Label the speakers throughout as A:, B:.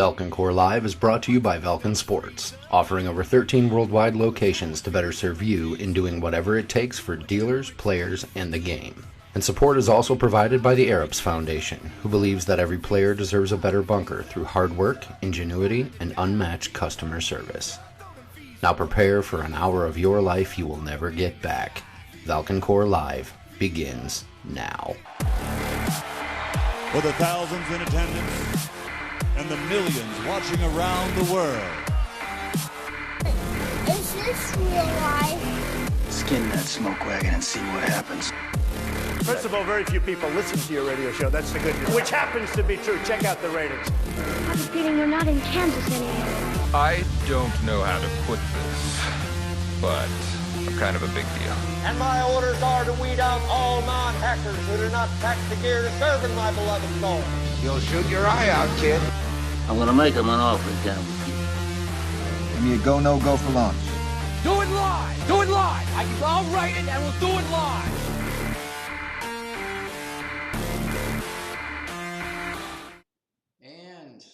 A: Valken Core Live is brought to you by Valken Sports, offering over 13 worldwide locations to better serve you in doing whatever it takes for dealers, players, and the game. And support is also provided by the Arabs Foundation, who believes that every player deserves a better bunker through hard work, ingenuity, and unmatched customer service. Now prepare for an hour of your life you will never get back. Valken Core Live begins now.
B: For the thousands in attendance and the millions watching around the world.
C: Is this real life?
D: Skin that smoke wagon and see what happens.
E: First of all, very few people listen to your radio show. That's the good news. Which happens to be true. Check out the ratings.
C: I have a feeling we're not in Kansas anymore.
F: I don't know how to put this, but I'm kind of a big deal.
G: And my orders are to weed out all non-hackers who do not pack the gear to serve in my beloved soul.
H: You'll shoot your eye out, kid.
D: I'm gonna make him an offer down with you.
H: Give me a go, no-go for launch.
I: Do it live! Do it live! I'll write it and we'll do it live!
A: And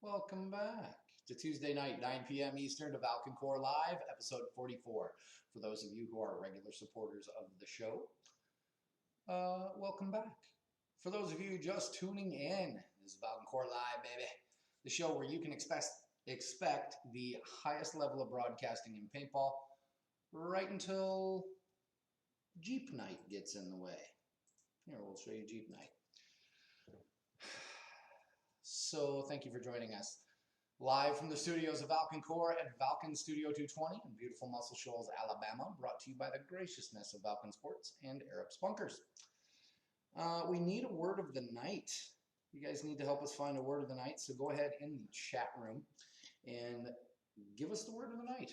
A: welcome back to Tuesday night, 9 p.m. Eastern, to Valken Core Live, episode 44. For those of you who are regular supporters of the show, welcome back. For those of you just tuning in, this is Valken Core Live, baby. The show where you can expect the highest level of broadcasting in paintball right until Jeep Night gets in the way. Here, we'll show you Jeep Night. So thank you for joining us. Live from the studios of Valken Core at Valken Studio 220 in beautiful Muscle Shoals, Alabama, brought to you by the graciousness of Valken Sports and Arabs Bunkers. We need a word of the night. You guys need to help us find a word of the night, so go ahead in the chat room and give us the word of the night.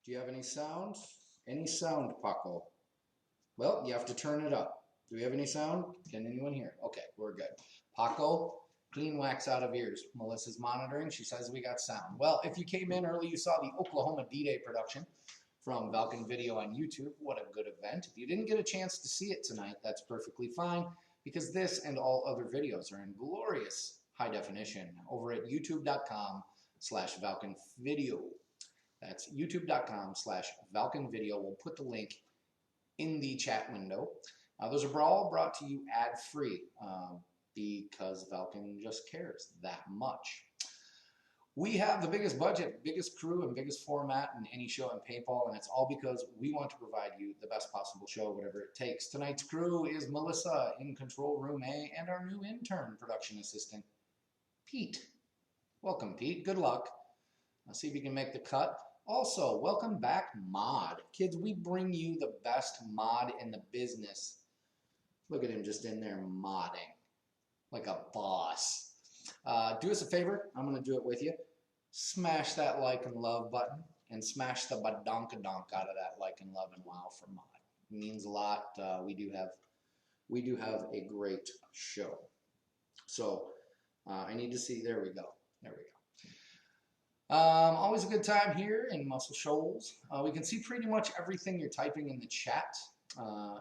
A: Do you have any sound? Any sound, Paco? Well, you have to turn it up. Do we have any sound? Can anyone hear? Okay, we're good. Paco, clean wax out of ears. Melissa's monitoring. She says we got sound. Well, if you came in early, you saw the Oklahoma D-Day production from Valken Video on YouTube. What a good event. If you didn't get a chance to see it tonight, that's perfectly fine, because this and all other videos are in glorious high definition over at youtube.com/ValkenVideo. That's youtube.com/ValkenVideo. We'll put the link in the chat window. Those are all brought to you ad-free because Valken just cares that much. We have the biggest budget, biggest crew, and biggest format in any show in paintball, and it's all because we want to provide you the best possible show, whatever it takes. Tonight's crew is Melissa in Control Room A and our new intern production assistant, Pete. Welcome, Pete. Good luck. I'll see if you can make the cut. Also, welcome back, Mod. Kids, we bring you the best mod in the business. Look at him just in there modding like a boss. Do us a favor. I'm going to do it with you. Smash that like and love button and smash the badonkadonk out of that like and love and wow for Mod. It means a lot. We do have a great show. So I need to see. There we go. There we go. Always a good time here in Muscle Shoals. We can see pretty much everything you're typing in the chat.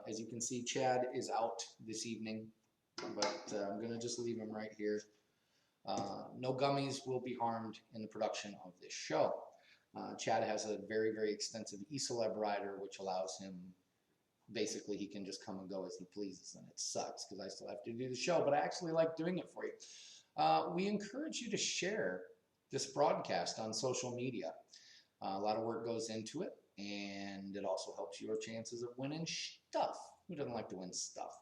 A: As you can see, Chad is out this evening, but I'm going to just leave him right here. No gummies will be harmed in the production of this show. Chad has a very, very extensive eCeleb rider, which allows him, basically, he can just come and go as he pleases, and it sucks because I still have to do the show, but I actually like doing it for you. We encourage you to share this broadcast on social media. A lot of work goes into it, and it also helps your chances of winning stuff. Who doesn't like to win stuff?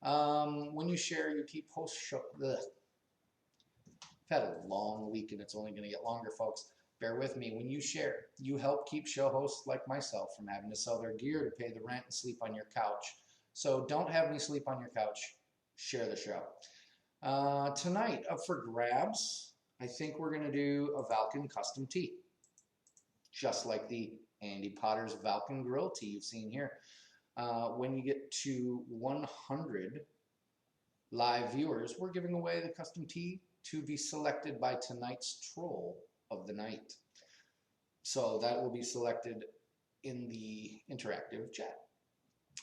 A: When you share, you keep host show. Ugh. I've had a long week, and it's only going to get longer, folks. Bear with me. When you share, you help keep show hosts like myself from having to sell their gear to pay the rent and sleep on your couch. So don't have me sleep on your couch. Share the show. Tonight, up for grabs, I think we're going to do a Valken custom tee, just like the Andy Potter's Valken grill tee you've seen here. When you get to 100 live viewers, we're giving away the custom tee to be selected by tonight's troll of the night. So that will be selected in the interactive chat.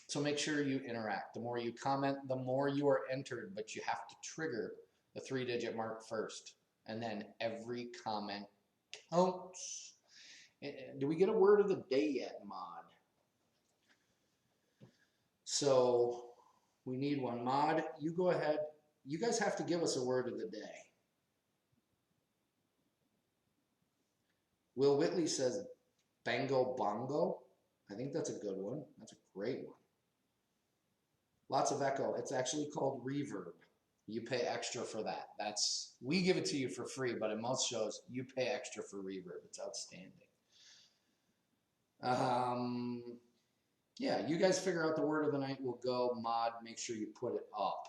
A: So make sure you interact. The more you comment, the more you are entered, but you have to trigger the 3-digit mark first, and then every comment counts. Do we get a word of the day yet, Mod? So we need one. Mod, you go ahead. You guys have to give us a word of the day. Will Whitley says bango bongo. I think that's a good one. That's a great one. Lots of echo. It's actually called reverb. You pay extra for that. We give it to you for free, but in most shows, you pay extra for reverb. It's outstanding. Yeah, you guys figure out the word of the night. We'll go. Mod, make sure you put it up.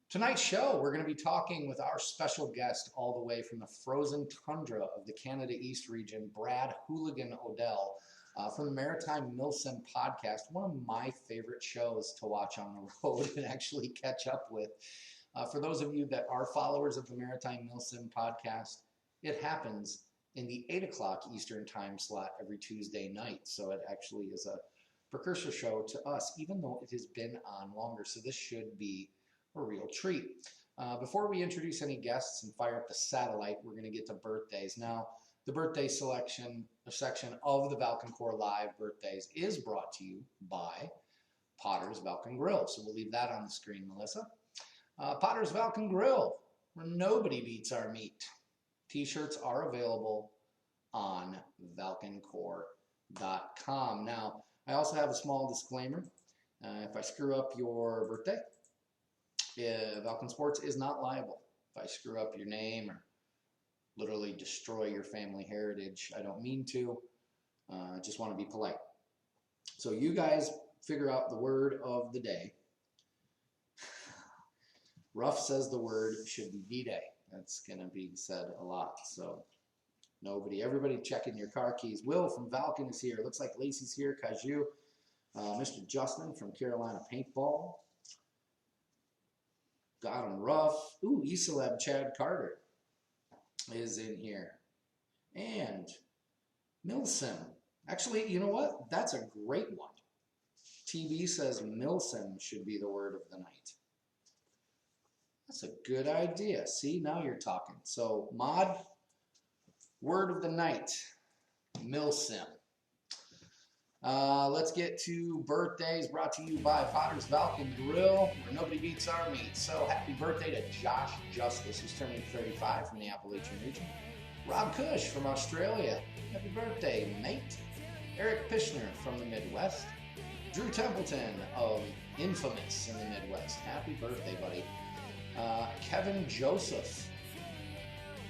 A: Tonight's show, we're going to be talking with our special guest all the way from the frozen tundra of the Canada East region, Brad Hooligan Odell, from the Maritime Milsim podcast, one of my favorite shows to watch on the road and actually catch up with. For those of you that are followers of the Maritime Milsim podcast, it happens in the 8 o'clock Eastern time slot every Tuesday night. So it actually is a precursor show to us, even though it has been on longer. So this should be a real treat. Before we introduce any guests and fire up the satellite, we're going to get to birthdays. Now, the birthday section of the Valken Core Live birthdays is brought to you by Potter's Valken Grill. So we'll leave that on the screen, Melissa. Potter's Valken Grill, where nobody beats our meat. T-shirts are available on valkencore.com. Now, I also have a small disclaimer. If I screw up your birthday, Valken Sports is not liable. If I screw up your name or literally destroy your family heritage, I don't mean to. I just want to be polite. So you guys figure out the word of the day. Ruff says the word should be D-Day. That's going to be said a lot. So everybody checking your car keys. Will from Valken is here. Looks like Lacey's here. Kaju. Mr. Justin from Carolina Paintball. Got him. Ruff. Ooh, Esaleb Chad Carter is in here. And Milsim. Actually, you know what? That's a great one. TV says Milsim should be the word of the night. That's a good idea. See, now you're talking. So, Mod, word of the night, Milsim. Let's get to birthdays brought to you by Potter's Valken Grill, where nobody beats our meat. So, happy birthday to Josh Justice, who's turning 35 from the Appalachian region. Rob Cush from Australia. Happy birthday, mate. Eric Pishner from the Midwest. Drew Templeton of Infamous in the Midwest. Happy birthday, buddy. Kevin Joseph,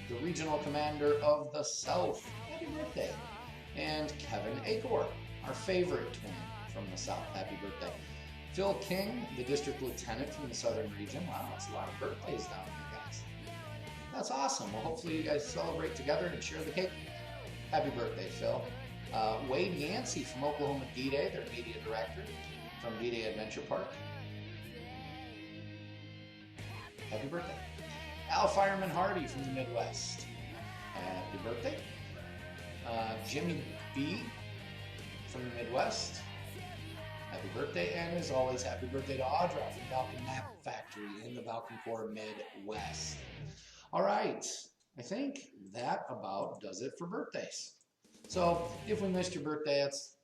A: the regional commander of the South. Happy birthday. And Kevin Acor, our favorite twin from the South. Happy birthday. Phil King, the district lieutenant from the Southern region. Wow, that's a lot of birthdays down here, guys. That's awesome. Well, hopefully you guys celebrate together and share the cake. Happy birthday, Phil. Wade Yancey from Oklahoma D-Day, their media director from D-Day Adventure Park. Happy birthday. Al Fireman Hardy from the Midwest. Happy birthday. Jimmy B from the Midwest. Happy birthday. And as always, happy birthday to Audra from Valken Map Factory in the Valken Core Midwest. All right. I think that about does it for birthdays. So if we missed your birthday, it's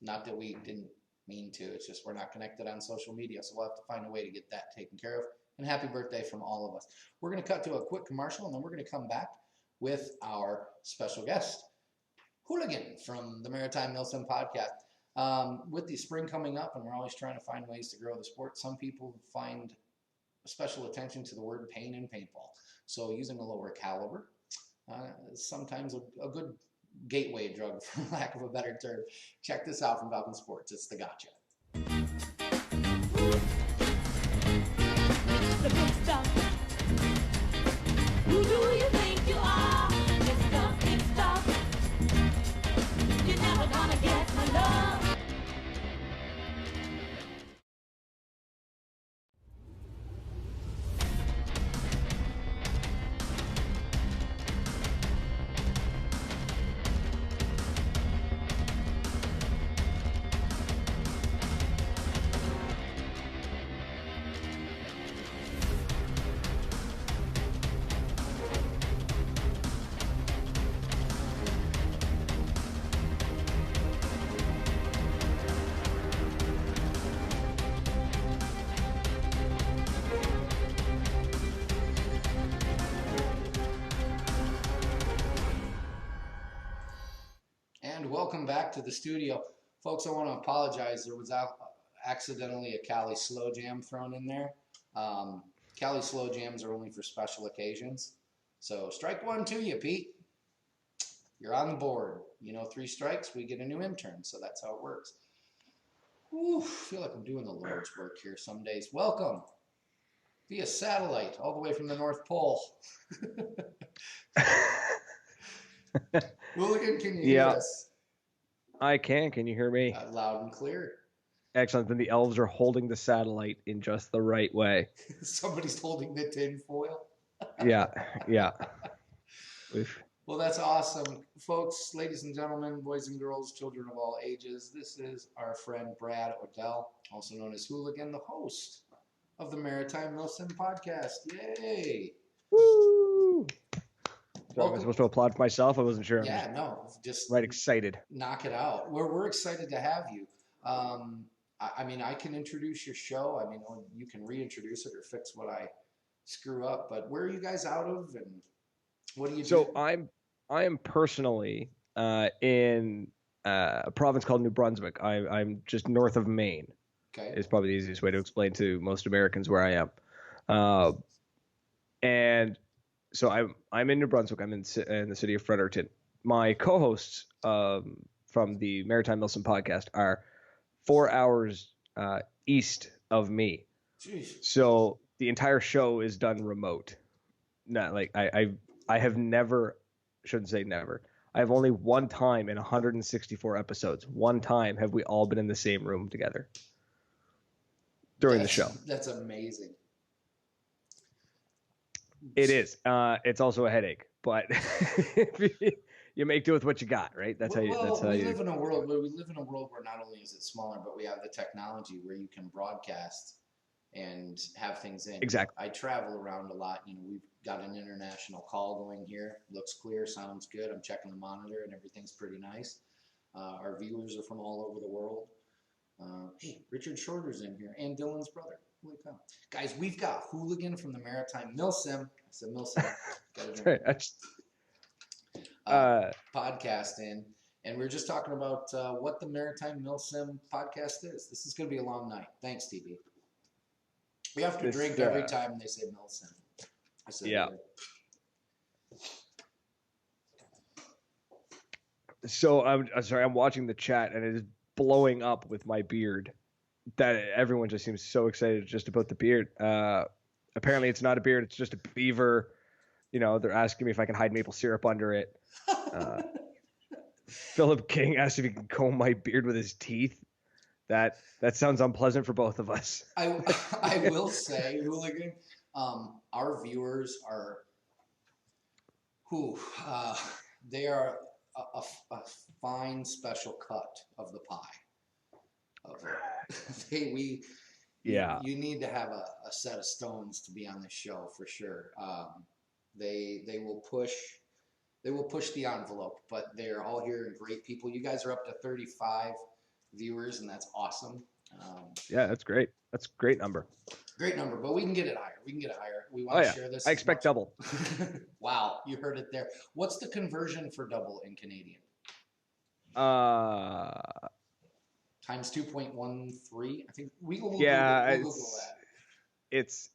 A: not that we didn't mean to. It's just we're not connected on social media. So we'll have to find a way to get that taken care of. And happy birthday from all of us. We're going to cut to a quick commercial, and then we're going to come back with our special guest, Hooligan from the Maritime Milsim podcast. With the spring coming up, and we're always trying to find ways to grow the sport, some people find special attention to the word pain in paintball. So using a lower caliber is sometimes a good gateway drug, for lack of a better term. Check this out from Valken Sports. It's the Gotcha.
J: The good stuff. Who do you think you are? It's stuff. You're never gonna get my love.
A: And welcome back to the studio. Folks, I want to apologize. There was accidentally a Cali Slow Jam thrown in there. Cali Slow Jams are only for special occasions. So strike one to you, Pete. You're on the board. 3 strikes, we get a new intern. So that's how it works. Whew, I feel like I'm doing the Lord's work here some days. Welcome via satellite all the way from the North Pole. Hooligan, can you hear us?
K: I can. Can you hear me?
A: Loud and clear.
K: Excellent. Then the elves are holding the satellite in just the right way.
A: Somebody's holding the tin foil.
K: Yeah.
A: Well, that's awesome. Folks, ladies and gentlemen, boys and girls, children of all ages, this is our friend Brad Odell, also known as Hooligan, the host of the Maritime Milsim podcast. Yay!
K: Woo! So am I supposed to applaud for myself? I wasn't sure.
A: Yeah, no, just
K: right excited.
A: Knock it out. We're excited to have you. I mean, I can introduce your show. I mean, you can reintroduce it or fix what I screw up. But where are you guys out of, and what do you do?
K: So I am personally in a province called New Brunswick. I'm just north of Maine.
A: Okay.
K: Is probably the easiest way to explain to most Americans where I am. And so I'm in New Brunswick. I'm in the city of Fredericton. My co-hosts from the Maritime Milsim podcast are 4 hours east of me.
A: Jeez.
K: So the entire show is done remote. Not like I have never, shouldn't say never. I have only one time in 164 episodes. One time have we all been in the same room together during the show.
A: That's amazing.
K: It is. It's also a headache, but you make do with what you got, right? That's how you.
A: We live in a world where not only is it smaller, but we have the technology where you can broadcast and have things in.
K: Exactly.
A: I travel around a lot. We've got an international call going here. Looks clear, sounds good. I'm checking the monitor, and everything's pretty nice. Our viewers are from all over the world. Hey, Richard Shorter's in here, and Dylan's brother. Holy cow. Guys, we've got Hooligan from the Maritime Milsim. I said Milsim. Podcast in, and we were just talking about what the Maritime Milsim podcast is. This is going to be a long night. Thanks, TB. We have to drink every time they say Milsim. I said
K: yeah. So I'm sorry. I'm watching the chat, and it is blowing up with my beard. That everyone just seems so excited just about the beard. Apparently, it's not a beard; it's just a beaver. They're asking me if I can hide maple syrup under it. Philip King asked if he can comb my beard with his teeth. That sounds unpleasant for both of us.
A: I will say, Hooligan, our viewers are they are a fine special cut of the pie. You need to have a set of stones to be on this show for sure. They will push the envelope, but they're all here and great people. You guys are up to 35 viewers, and that's awesome.
K: Yeah, that's great. That's a great number.
A: Great number, but we can get it higher. We want to share this.
K: I expect double.
A: Wow, you heard it there. What's the conversion for double in Canadian? Times 2.13. I think we'll Google that.
K: It's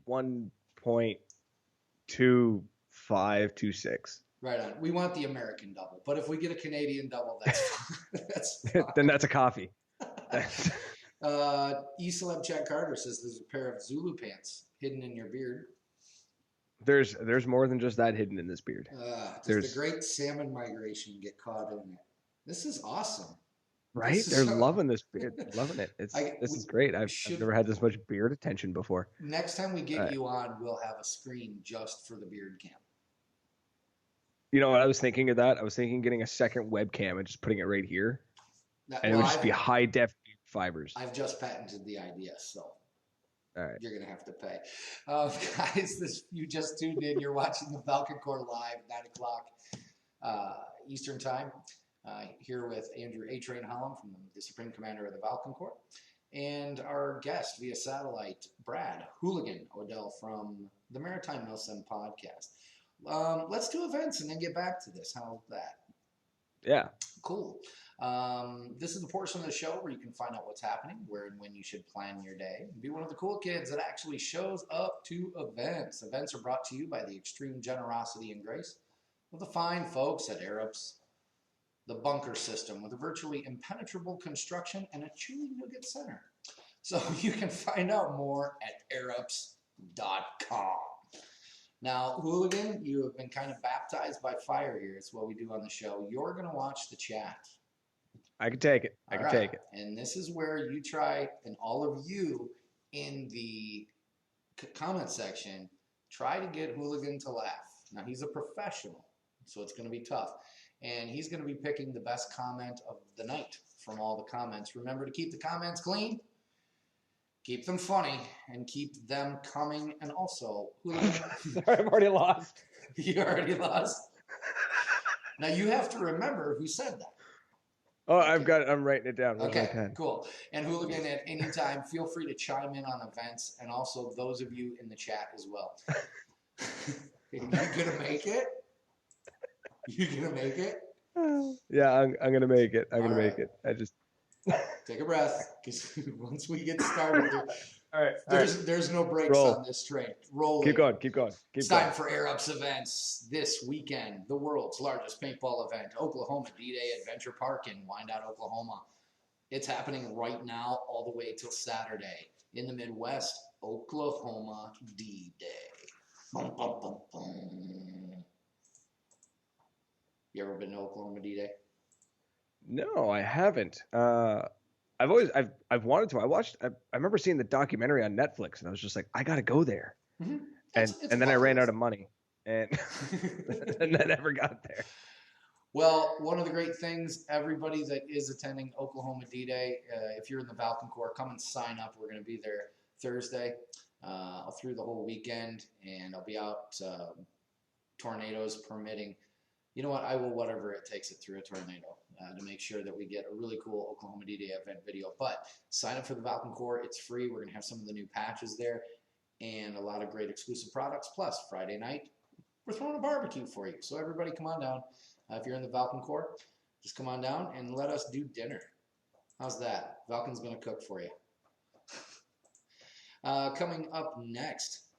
K: 1.2526.
A: Right on. We want the American double, but if we get a Canadian double, that's fine.
K: Then that's a coffee.
A: Eceleb Chad Carter says there's a pair of Zulu pants hidden in your beard.
K: There's more than just that hidden in this beard.
A: Does the great salmon migration get caught in it? This is awesome.
K: Right? They're loving this beard. Loving it. This is great. I've never had this much beard attention before.
A: Next time we get you on, we'll have a screen just for the beard cam.
K: You know what? I was thinking of that. I was thinking getting a second webcam and just putting it right here. And it would just be high def fibers.
A: I've just patented the idea, so
K: all right.
A: You're going to have to pay. Guys, you just tuned in. You're watching the Valken Corps live, 9 o'clock Eastern Time. Here with Andrew A. Train Holland, from the Supreme Commander of the Valken Corps, and our guest via satellite, Brad Hooligan Odell from the Maritime Milsim podcast. Let's do events and then get back to this. How's that?
K: Yeah.
A: Cool. This is the portion of the show where you can find out what's happening, where and when you should plan your day. Be one of the cool kids that actually shows up to events. Events are brought to you by the extreme generosity and grace of the fine folks at Arabs. The bunker system with a virtually impenetrable construction and a chewy nougat center. So you can find out more at Arabs.com. Now, Hooligan, you have been kind of baptized by fire here. It's what we do on the show. You're going to watch the chat.
K: I can take it. I can take it.
A: And this is where you try, and all of you in the comment section, try to get Hooligan to laugh. Now, he's a professional, so it's going to be tough. And he's going to be picking the best comment of the night from all the comments. Remember to keep the comments clean, keep them funny, and keep them coming. And also, Hooligan.
K: Sorry, I've already lost.
A: You already lost? Now, you have to remember who said that.
K: Oh, I've got it. I'm writing it down.
A: Okay, cool. And Hooligan, at any time, feel free to chime in on events, and also those of you in the chat as well. You gonna make it? You gonna make it?
K: Yeah, I'm gonna make it. I'm gonna make it. I just
A: take a breath, because once we get started,
K: all right,
A: there's no breaks on this train. Roll.
K: Keep going. Keep going.
A: It's time for Air Ups events this weekend. The world's largest paintball event, Oklahoma D-Day Adventure Park in Wyandotte, Oklahoma. It's happening right now all the way till Saturday. In the Midwest, Oklahoma D-Day. Bum, bum, bum, bum. You ever been to Oklahoma D-Day?
K: No, I haven't. I've wanted to. I remember seeing the documentary on Netflix, and I was just like, I gotta go there.
A: Mm-hmm.
K: And then I ran out of money, and and I never got there.
A: Well, one of the great things, everybody that is attending Oklahoma D-Day, if you're in the Valken Corps, come and sign up. We're going to be there Thursday through the whole weekend, and I'll be out tornadoes permitting. You know what? I will whatever it takes it through a tornado to make sure that we get a really cool Oklahoma D-Day event video. But sign up for the Valken Corps. It's free. We're going to have some of the new patches there and a lot of great exclusive products. Plus, Friday night, we're throwing a barbecue for you. So everybody come on down. If you're in the Valken Corps, just come on down and let us do dinner. How's that? Valken's going to cook for you. Coming up next,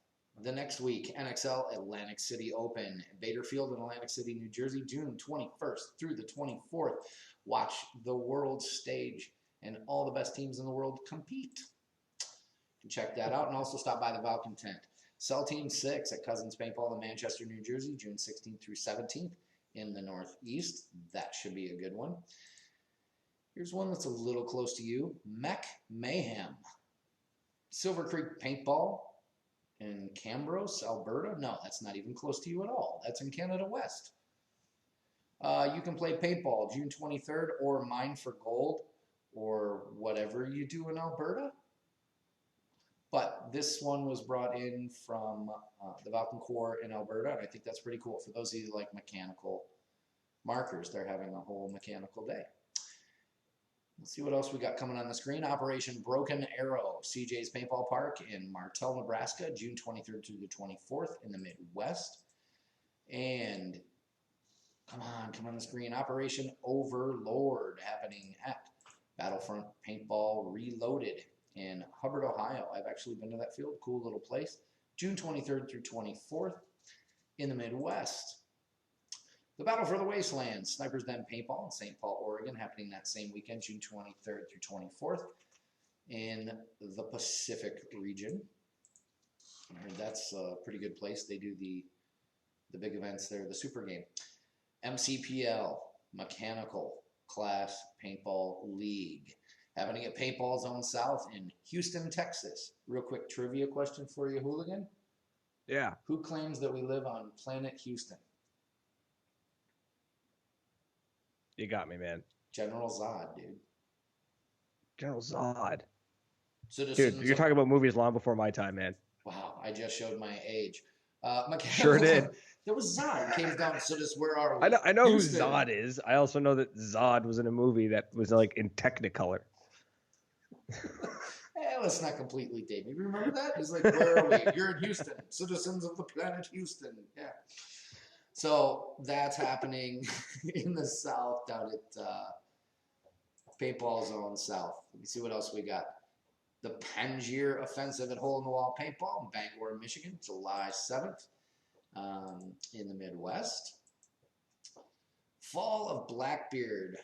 A: the next week, NXL Atlantic City Open, Bader Field in Atlantic City, New Jersey, June 21st through the 24th. Watch the world stage and all the best teams in the world compete. You can check that out and also stop by the Valken tent. Cell Team 6 at Cousins Paintball in Manchester, New Jersey, June 16th through 17th in the Northeast. That should be a good one. Here's one that's a little close to you. Mech Mayhem. Silver Creek Paintball in Cambros, Alberta. No, that's not even close to you at all. That's in Canada West. You can play paintball June 23rd or Mine for Gold or whatever you do in Alberta. But this one was brought in from the Valken Corps in Alberta, and I think that's pretty cool. For those of you who like mechanical markers, they're having a whole mechanical day. Let's see what else we got coming on the screen. Operation Broken Arrow, CJ's Paintball Park in Martell, Nebraska, June 23rd through the 24th in the Midwest. And come on the screen. Operation Overlord happening at Battlefront Paintball Reloaded in Hubbard, Ohio. I've actually been to that field. Cool little place. June 23rd through 24th in the Midwest. The Battle for the Wasteland, Snipers Den Paintball in St. Paul, Oregon, happening that same weekend, June 23rd through 24th in the Pacific region. I heard that's a pretty good place. They do the big events there, the Super Game. MCPL, Mechanical Class Paintball League, happening at Paintball Zone South in Houston, Texas. Real quick trivia question for you, Hooligan.
K: Yeah.
A: Who claims that we live on planet Houston?
K: You got me, man.
A: General Zod, dude.
K: General Zod.
A: Citizens
K: Dude, you're talking about movies long before my time, man.
A: Wow, I just showed my age.
K: Sure did.
A: There was Zod. Came down. So just where are we?
K: I know
A: Houston.
K: who Zod is. I also know that Zod was in a movie that was like in Technicolor.
A: Let's not completely date me. Remember that? He's like, where are we? You're in Houston. Citizens of the planet Houston. Yeah. So that's happening in the south down at Paintball Zone South. Let me see what else we got. The Pangier Offensive at Hole in the Wall Paintball in Bangor, Michigan, July 7th in the Midwest. Fall of Blackbeard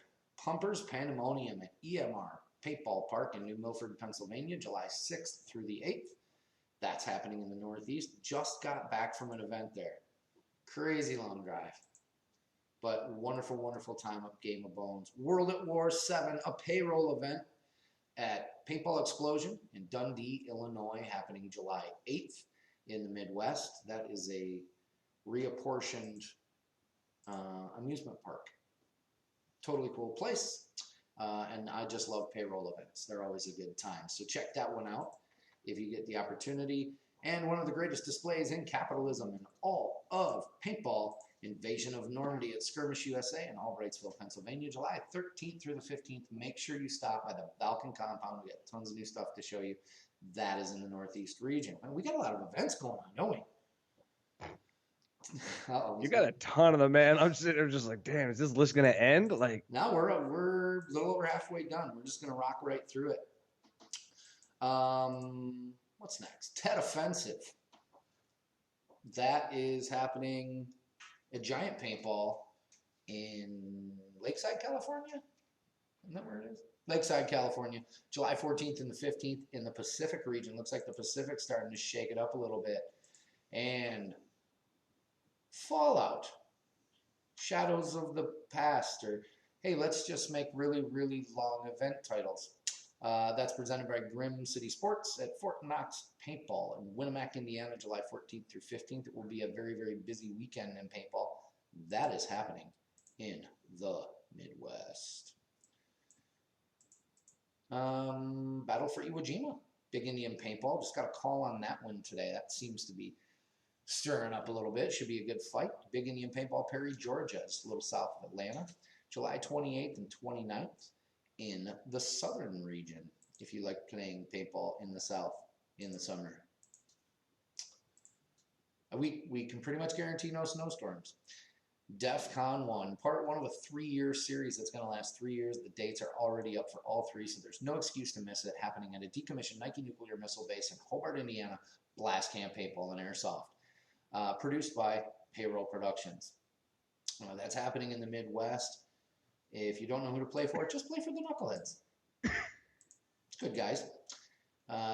A: Pumpers Pandemonium at EMR Paintball Park in New Milford, Pennsylvania, July 6th through the 8th. That's happening in the Northeast. Just got back from an event there. Crazy long drive. But wonderful, wonderful time up Game of Bones. World at War 7, a payroll event at Paintball Explosion in Dundee, Illinois, happening July 8th in the Midwest. That is a reapportioned amusement park. Totally cool place. And I just love payroll events. They're always a good time. So check that one out if you get the opportunity. And one of the greatest displays in capitalism in all of paintball, Invasion of Normandy at Skirmish USA in Albrightsville, Pennsylvania, July 13th through the 15th. Make sure you stop by the Valken compound. We got tons of new stuff to show you. That is in the Northeast region. And we got a lot of events going on, don't we?
K: You got a ton of them, man. I'm sitting there just like, damn, is this list gonna end? Like,
A: now we're a little over halfway done. We're just gonna rock right through it. What's next? Tet Offensive. That is happening at Giant Paintball in Lakeside, California. Isn't that where it is? Lakeside, California, July 14th and the 15th in the Pacific region. Looks like the Pacific's starting to shake it up a little bit. And Fallout, Shadows of the Past, or hey, let's just make really, really long event titles. That's presented by Grim City Sports at Fort Knox Paintball in Winnemac, Indiana, July 14th through 15th. It will be a very, very busy weekend in paintball. That is happening in the Midwest. Battle for Iwo Jima, Big Indian Paintball. Just got a call on that one today. That seems to be stirring up a little bit. Should be a good fight. Big Indian Paintball, Perry, Georgia. It's a little south of Atlanta. July 28th and 29th in the southern region, if you like playing paintball in the south in the summer. We can pretty much guarantee no snowstorms. DEF CON 1, part 1 of a 3-year series that's going to last 3 years. The dates are already up for all three, so there's no excuse to miss it. Happening at a decommissioned Nike nuclear missile base in Hobart, Indiana, Blast Camp Paintball and Airsoft. Produced by Payroll Productions. That's happening in the Midwest. If you don't know who to play for, just play for the Knuckleheads. It's good, guys.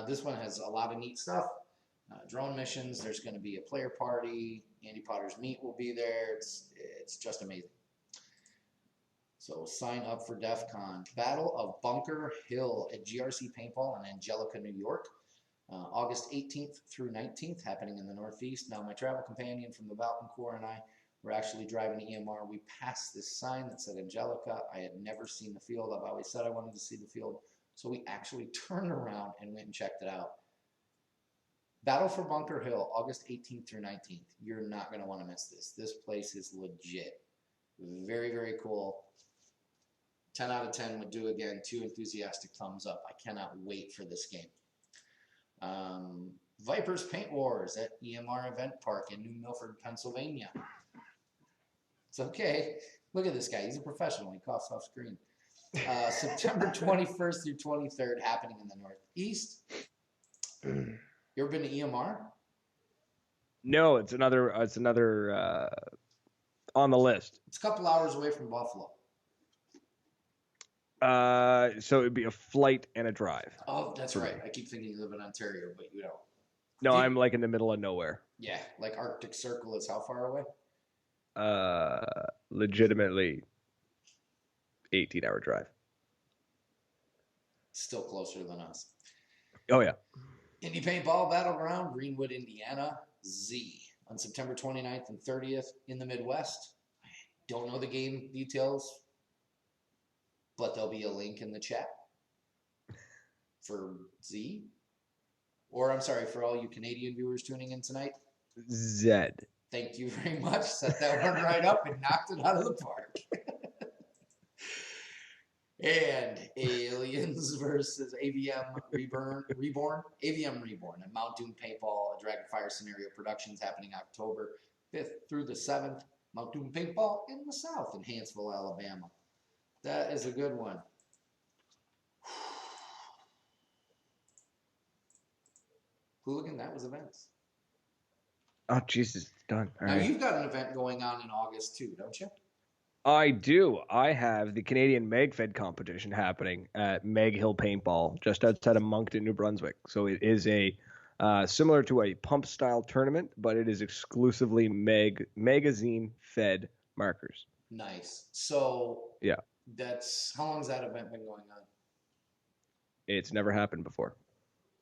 A: This one has a lot of neat stuff. Drone missions. There's going to be a player party. Andy Potter's meet will be there. It's just amazing. So sign up for DEF CON. Battle of Bunker Hill at GRC Paintball in Angelica, New York. August 18th through 19th, happening in the Northeast. Now, my travel companion from the Valken Corps and I were actually driving to EMR. We passed this sign that said Angelica. I had never seen the field. I've always said I wanted to see the field. So we actually turned around and went and checked it out. Battle for Bunker Hill, August 18th through 19th. You're not going to want to miss this. This place is legit. Very, very cool. 10 out of 10 would do again. 2 enthusiastic thumbs up. I cannot wait for this game. Vipers Paint Wars at EMR Event Park in New Milford, Pennsylvania. It's okay. Look at this guy. He's a professional. He coughs off screen. September 21st through 23rd, happening in the Northeast. You ever been to EMR?
K: No, it's another on the list.
A: It's a couple hours away from Buffalo.
K: So it'd be a flight and a drive.
A: Oh, that's right. I keep thinking you live in Ontario, but you don't.
K: No, I'm like in the middle of nowhere.
A: Yeah, like Arctic Circle is how far away?
K: Legitimately 18-hour drive.
A: Still closer than us.
K: Oh, yeah.
A: Indie Paintball Battleground, Greenwood, Indiana, Z, on September 29th and 30th in the Midwest. I don't know the game details, but there'll be a link in the chat for Z. Or, I'm sorry, for all you Canadian viewers tuning in tonight.
K: Zed.
A: Thank you very much. Set that one right up and knocked it out of the park. And Aliens versus AVM Reborn. AVM Reborn and Mount Doom Paintball, a Dragonfire Scenario Productions happening October 5th through the 7th. Mountain Paintball in the South in Huntsville, Alabama. That is a good one. Hooligan, that was events.
K: Oh, Jesus, it's done. All
A: Now,
K: right.
A: you've got an event going on in August, too, don't you?
K: I do. I have the Canadian MagFed competition happening at Mag Hill Paintball just outside of Moncton, New Brunswick. So it is a similar to a pump style tournament, but it is exclusively magazine fed markers.
A: Nice. So
K: Yeah,
A: that's how long has that event been going on?
K: it's never happened before.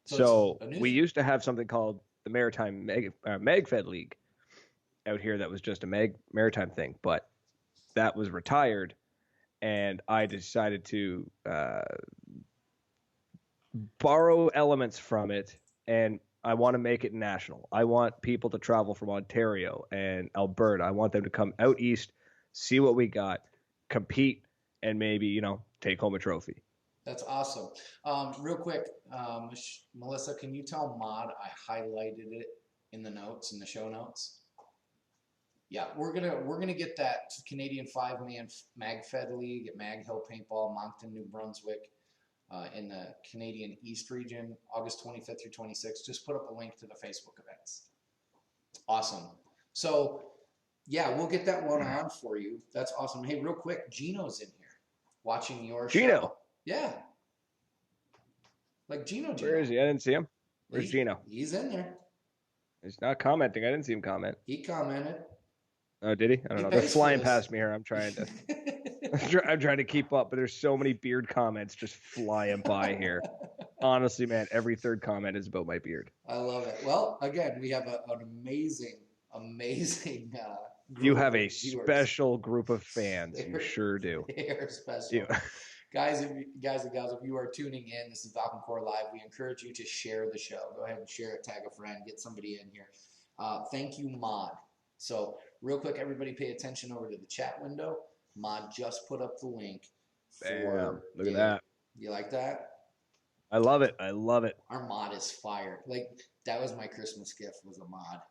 A: So
K: So
A: it's a new
K: we
A: thing?
K: used to have something called the Maritime MagFed League out here that was just a maritime thing, but that was retired, and I decided to borrow elements from it, and I want to make it national. I want people to travel from Ontario and Alberta. I want them to come out east, see what we got, compete, and maybe, take home a trophy.
A: That's awesome. Real quick, Melissa, can you tell Maud I highlighted it in the notes, in the show notes? Yeah, we're gonna get that Canadian 5-man MagFed League at Mag Hill Paintball, Moncton, New Brunswick, in the Canadian East region, August 25th through 26th. Just put up a link to the Facebook events. Awesome. So, yeah, we'll get that one on for you. That's awesome. Hey, real quick, Gino's in here watching your show.
K: Gino?
A: Yeah. Like Gino.
K: Where is he? I didn't see him. Where's Gino?
A: He's in there.
K: He's not commenting. I didn't see him comment.
A: He commented.
K: Oh, did he? I don't know. They're flying past me here. I'm trying to. I'm trying to keep up, but there's so many beard comments just flying by here. Honestly, man, every third comment is about my beard.
A: I love it. Well, again, we have an amazing group
K: you have a
A: viewers.
K: Special group of fans. You sure do.
A: They're special. Guys and gals, if you are tuning in, this is Valken Core Live. We encourage you to share the show. Go ahead and share it, tag a friend, get somebody in here. Thank you, Maud. So real quick, everybody pay attention over to the chat window. Maud just put up the link.
K: Bam. Look at that.
A: You like that?
K: I love it. I love it.
A: Our Maud is fire. Like, that was my Christmas gift, was a Maud.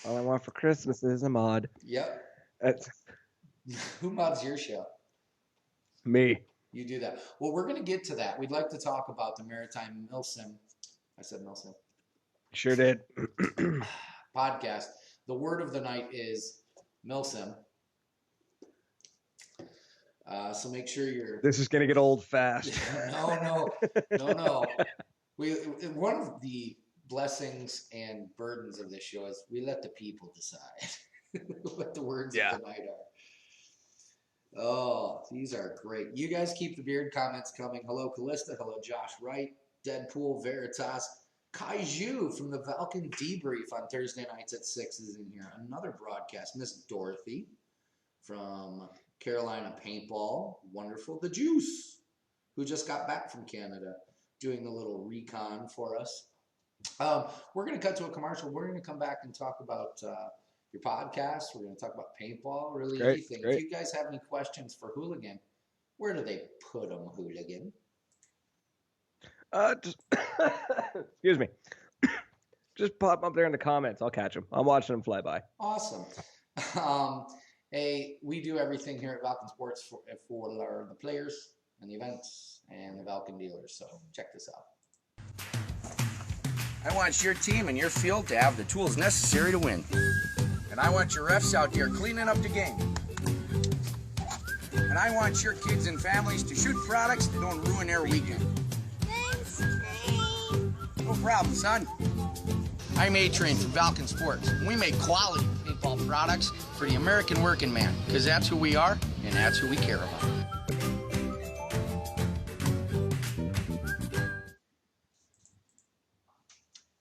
K: All I want for Christmas is a mod.
A: Yep.
K: That's...
A: Who mods your show?
K: Me.
A: You do that. Well, we're going to get to that. We'd like to talk about the Maritime Milsim. I said Milsim.
K: Sure did.
A: Podcast. The word of the night is Milsim. So make sure you're...
K: This is going to get old fast.
A: No. One of the blessings and burdens of this show is we let the people decide what the words of the night are. Oh, these are great. You guys keep the beard comments coming. Hello, Callista. Hello, Josh Wright. Deadpool, Veritas. Kaiju from the Valken Debrief on Thursday nights at 6 is in here. Another broadcast. Miss Dorothy from Carolina Paintball. Wonderful. The Juice, who just got back from Canada, doing a little recon for us. We're going to cut to a commercial. We're going to come back and talk about your podcast. We're going to talk about paintball, really anything. If you guys have any questions for Hooligan, where do they put them, Hooligan?
K: Excuse me. Just pop up there in the comments. I'll catch them. I'm watching them fly by.
A: Awesome. We do everything here at Valken Sports for the players and the events and the Valken dealers. So check this out.
L: I want your team and your field to have the tools necessary to win. And I want your refs out there cleaning up the game. And I want your kids and families to shoot products that don't ruin their weekend. No problem, son. I'm A-Train from Valken Sports, and we make quality paintball products for the American working man, because that's who we are, and that's who we care about.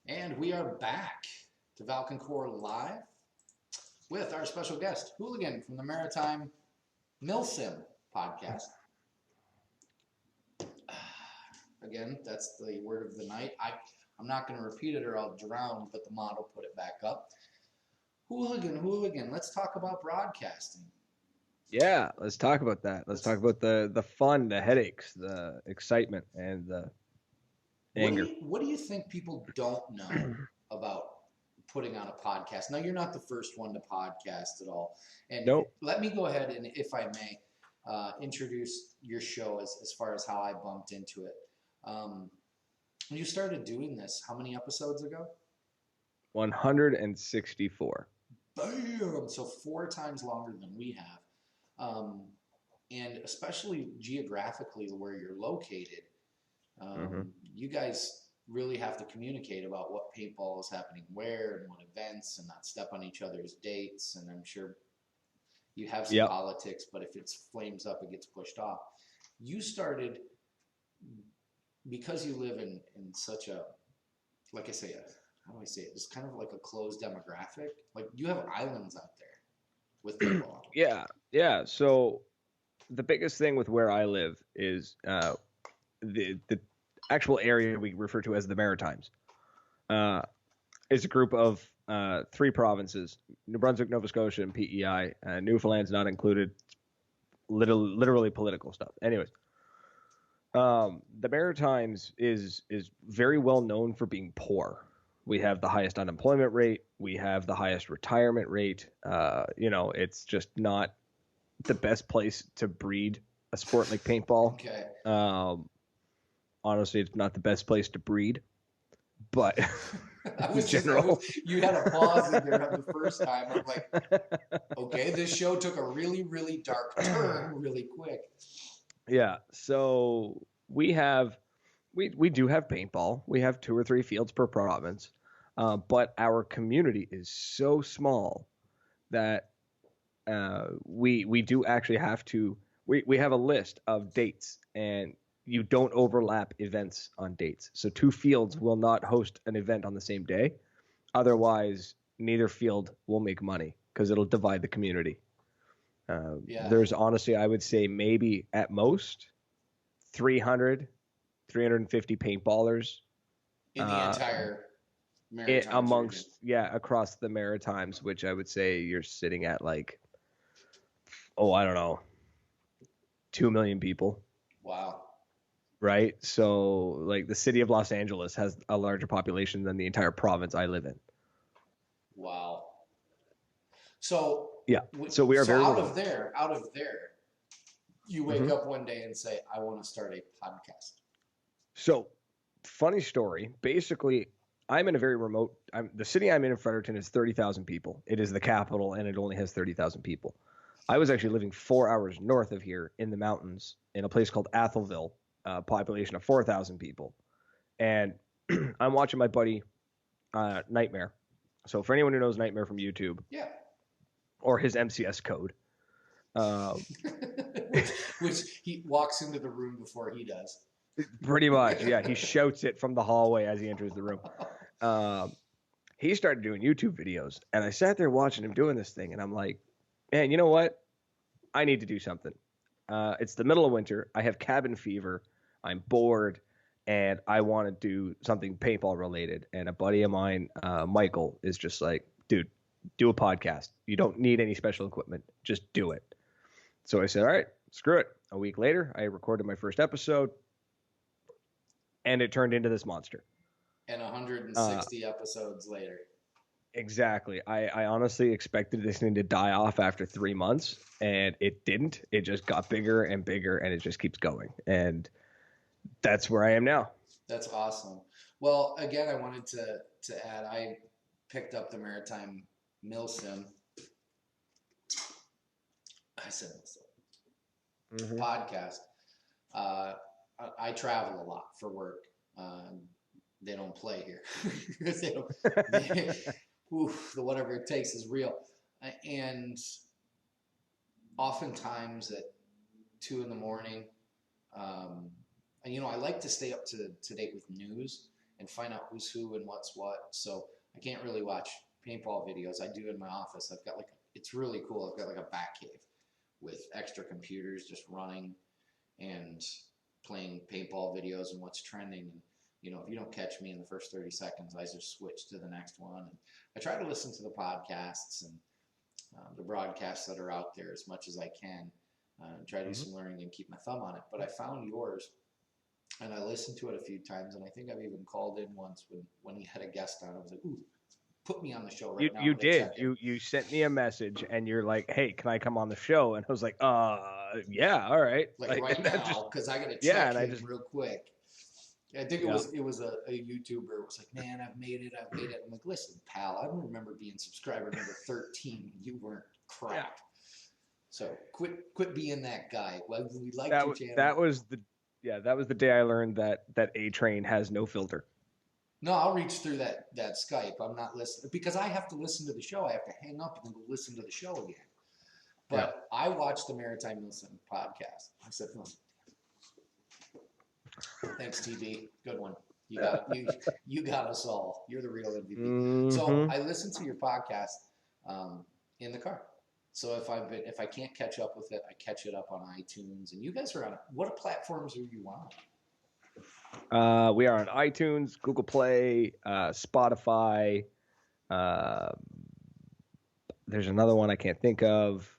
A: And we are back to Valken Core Live with our special guest, Hooligan from the Maritime Milsim podcast. Again, that's the word of the night. I'm not going to repeat it or I'll drown, but the mod will put it back up. Hooligan, let's talk about broadcasting.
K: Yeah, let's talk about that. Let's talk about the fun, the headaches, the excitement, and the anger.
A: What do you think people don't know about putting on a podcast. Now, you're not the first one to podcast at all. And
K: Nope.
A: let me go ahead and, if I may, introduce your show as far as how I bumped into it. You started doing this how many episodes ago?
K: 164.
A: Boom! So 4 times longer than we have. And especially geographically where you're located, you guys really have to communicate about what paintball is happening where and what events, and not step on each other's dates. And I'm sure you have some politics, but if it flames up, it gets pushed off. You started because you live in such a, like I say, how do I say it? Just kind of like a closed demographic. Like, you have islands out there with paintball.
K: Yeah. So the biggest thing with where I live is the actual area we refer to as the Maritimes. Is a group of 3 provinces: New Brunswick, Nova Scotia, and PEI. Newfoundland's not included. Literally political stuff. Anyways, the Maritimes is very well known for being poor. We have the highest unemployment rate. We have the highest retirement rate. It's just not the best place to breed a sport like paintball.
A: Okay.
K: Honestly, it's not the best place to breed, but
A: in general, you had a pause in there the first time. I'm like, okay, this show took a really, really dark turn really quick.
K: Yeah. So we do have paintball. We have 2 or 3 fields per province, but our community is so small that we do actually have to. We have a list of dates, and you don't overlap events on dates. So 2 fields will not host an event on the same day. Otherwise, neither field will make money because it'll divide the community. There's honestly, I would say maybe at most 300, 350 paintballers.
A: In the entire Maritimes region.
K: Across the Maritimes, which I would say you're sitting at like, I don't know, 2 million people.
A: Wow.
K: Right? So, like, the city of Los Angeles has a larger population than the entire province I live in.
A: Wow. So,
K: So we are very
A: out of there, you wake up one day and say, I want to start a podcast.
K: So, funny story. Basically, I'm in a very remote, the city I'm in Fredericton is 30,000 people. It is the capital, and it only has 30,000 people. I was actually living 4 hours north of here in the mountains in a place called Atholville. Population of 4,000 people, and I'm watching my buddy Nightmare. So for anyone who knows Nightmare from YouTube, or his MCS code,
A: which he walks into the room before he does.
K: Pretty much, yeah. He shouts it from the hallway as he enters the room. He started doing YouTube videos, and I sat there watching him doing this thing, and I'm like, man, you know what? I need to do something. It's the middle of winter. I have cabin fever. I'm bored, and I want to do something paintball related. And a buddy of mine, Michael, is just like, dude, do a podcast. You don't need any special equipment. Just do it. So I said, all right, screw it. A week later, I recorded my first episode, and it turned into this monster.
A: And 160 episodes later.
K: Exactly. I honestly expected this thing to die off after 3 months, and it didn't. It just got bigger and bigger, and it just keeps going. And that's where I am now.
A: That's awesome. Well, again, I wanted to add, I picked up the Maritime Milsim. I said Milsim. Podcast. I travel a lot for work. They don't play here. The whatever it takes is real. And oftentimes at 2 a.m, and I like to stay up to date with news and find out who's who and what's what. So I can't really watch paintball videos. I do in my office. I've got it's really cool. I've got like a bat cave with extra computers just running and playing paintball videos and what's trending. And if you don't catch me in the first 30 seconds, I just switch to the next one. And I try to listen to the podcasts and the broadcasts that are out there as much as I can. Try to do some learning and keep my thumb on it. But I found yours, and I listened to it a few times, and I think I've even called in once when he had a guest on. I was like, ooh, put me on the show right now.
K: You
A: I'm gonna
K: did.
A: check it.
K: You sent me a message and you're like, "Hey, can I come on the show?" And I was like, yeah, all right."
A: Like right now, because I gotta check
K: yeah, and
A: him real quick. I think it was a YouTuber. It was like, "Man, I've made it. I'm like, "Listen, pal, I don't remember being subscriber number 13. You weren't crap."
K: Yeah.
A: So quit being that guy. Well, we like
K: that,
A: your channel.
K: that was the day I learned that A Train has no filter.
A: No, I'll reach through that Skype. I'm not listening because I have to listen to the show. I have to hang up and then go listen to the show again. But I watched the Maritime Milsim podcast. I said, thanks, TB. Good one. You got us all. You're the real MVP.
K: Mm-hmm.
A: So I listened to your podcast in the car. So if I can't catch up with it, I catch it up on iTunes. And you guys are on what platforms are you on?
K: We are on iTunes, Google Play, Spotify. There's another one I can't think of,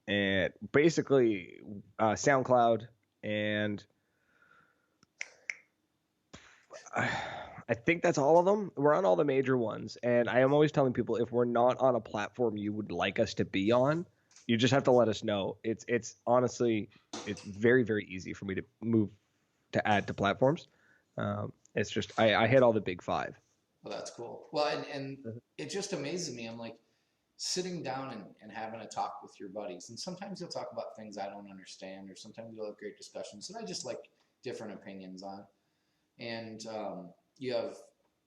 K: and basically SoundCloud, and I think that's all of them. We're on all the major ones, and I am always telling people if we're not on a platform you would like us to be on, you just have to let us know. It's honestly, it's very, very easy for me to move to add to platforms. It's just I hit all the big five.
A: Well, that's cool. Well, and it just amazes me. I'm like sitting down and having a talk with your buddies, and sometimes you'll talk about things I don't understand, or sometimes you'll have great discussions that I just like different opinions on. And you have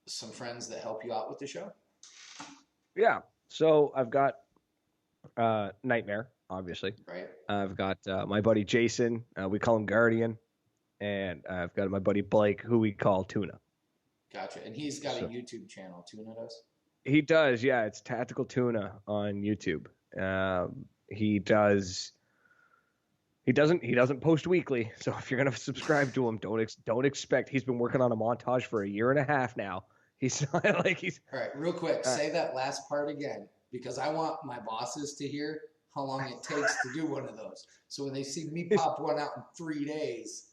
A: some friends that help you out with the show?
K: Yeah. So I've got Nightmare, obviously.
A: Right.
K: I've got my buddy Jason. We call him Guardian. And I've got my buddy Blake, who we call Tuna.
A: Gotcha. And he's got a YouTube channel, Tuna does?
K: He does, yeah. It's Tactical Tuna on YouTube. He doesn't post weekly, so if you're gonna subscribe to him, don't expect. He's been working on a montage for a year and a half now. He's not like he's.
A: All right, real quick, say that last part again because I want my bosses to hear how long it takes to do one of those. So when they see me pop one out in 3 days.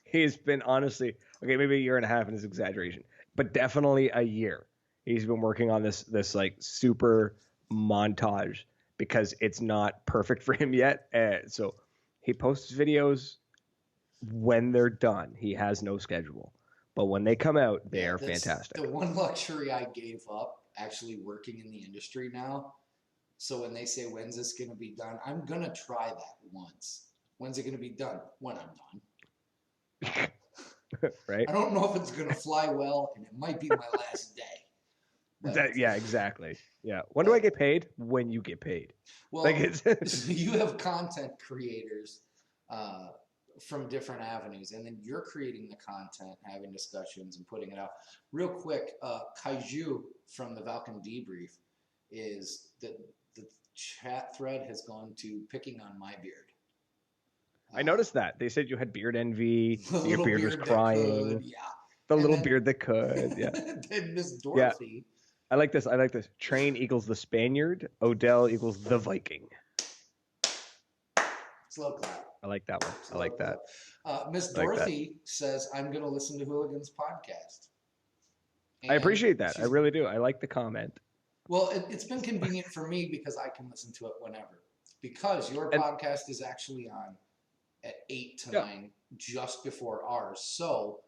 K: He's been honestly maybe a year and a half is exaggeration, but definitely a year. He's been working on this like super montage. Because it's not perfect for him yet. So he posts videos when they're done. He has no schedule. But when they come out, they are fantastic.
A: The one luxury I gave up actually working in the industry now. So when they say, when's this going to be done? I'm going to try that once. When's it going to be done? When I'm done.
K: Right?
A: I don't know if it's going to fly well, and it might be my last day.
K: Yeah, exactly. Yeah. When do I get paid? When you get paid.
A: Well, you have content creators from different avenues, and then you're creating the content, having discussions, and putting it out. Real quick, Kaiju from the Valken debrief is the chat thread has gone to picking on my beard.
K: I noticed that. They said you had beard envy. Your beard was
A: beard
K: crying.
A: Could, yeah.
K: The little beard that could. Yeah.
A: Then Miss Dorothy.
K: Yeah. I like this. Train equals the Spaniard. Odell equals the Viking.
A: Slow clap.
K: I like that one. I like that.
A: Miss Dorothy says, I'm going to listen to Hooligan's podcast. And
K: I appreciate that. I really do. I like the comment.
A: Well, it's been convenient for me because I can listen to it whenever. Because your podcast is actually on at 8 to 9, just before ours. So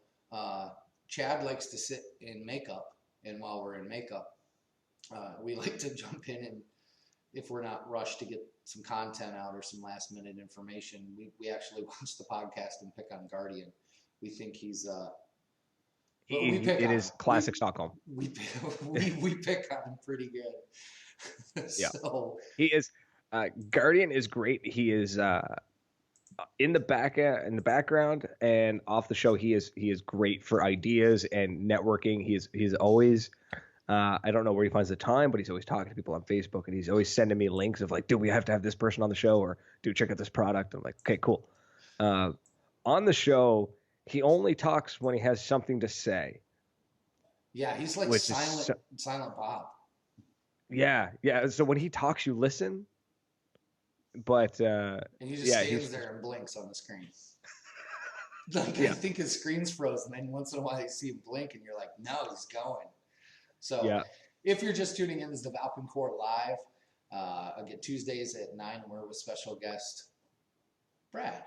A: Chad likes to sit in makeup. And while we're in makeup, we like to jump in, and if we're not rushed to get some content out or some last minute information, we actually watch the podcast and pick on Guardian. We think he's
K: it is classic Stockholm.
A: We pick on him pretty good. So
K: he is Guardian is great. He is in the background and off the show. He is great for ideas and networking. He's always I don't know where he finds the time, but he's always talking to people on Facebook, and he's always sending me links of like, dude, we have to have this person on the show, or dude, check out this product. I'm like, okay, cool. On the show, he only talks when he has something to say.
A: Yeah, he's like silent Bob.
K: Yeah. So when he talks, you listen. But
A: and he just stands there and blinks on the screen. I think his screen's frozen. And then once in a while you see him blink, and you're like, "No, he's going." So
K: Yeah.
A: if you're just tuning in, this is the Valken Core Live. Again, Tuesdays at 9, we're with special guest Brad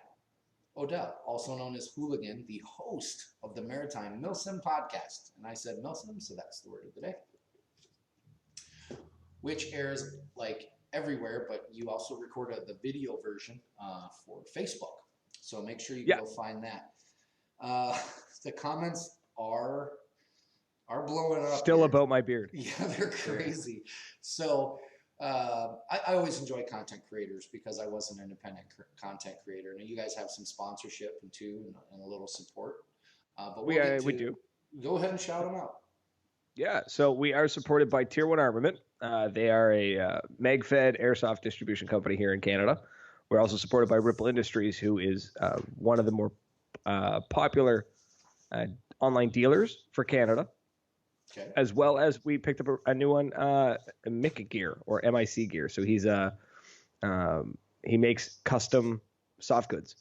A: Odell, also known as Hooligan, the host of the Maritime Milsim podcast. And I said Milsim, so that's the word of the day. Which airs like everywhere, but you also record the video version for Facebook. So make sure you go find that. The comments are blowing up.
K: Still
A: here.
K: about my beard.
A: Yeah, they're crazy. So I always enjoy content creators because I was an independent content creator. And you guys have some sponsorship and a little support. But
K: We do.
A: Go ahead and shout them out.
K: Yeah, so we are supported by Tier 1 Armament. They are a mag-fed airsoft distribution company here in Canada. We're also supported by Ripple Industries, who is one of the more popular online dealers for Canada.
A: Okay.
K: As well as we picked up a new one, MIC Gear or MIC Gear. So he's he makes custom soft goods.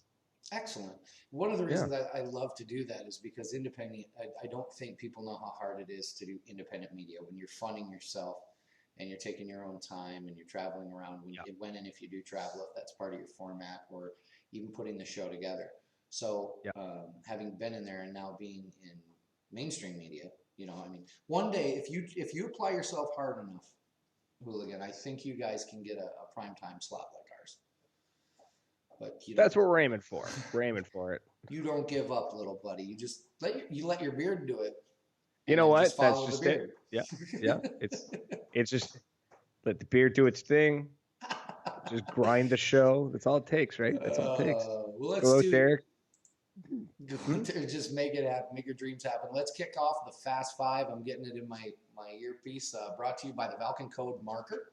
A: Excellent. One of the reasons I love to do that is because independent, I don't think people know how hard it is to do independent media when you're funding yourself and you're taking your own time and you're traveling around when and if you do travel, if that's part of your format or even putting the show together. So having been in there and now being in mainstream media, one day if you apply yourself hard enough, Hooligan, I think you guys can get a primetime slot like ours. But
K: that's what we're aiming for. We're aiming for it.
A: You don't give up, little buddy. You just let your beard do it.
K: You know what? That's just it. Yeah, yeah. It's just let the beard do its thing. Just grind the show. That's all it takes, right? That's all it takes.
A: Well, let's
K: go out there.
A: Just make it happen. Make your dreams happen. Let's kick off the Fast Five. I'm getting it in my earpiece. Brought to you by the Valken Code Marker.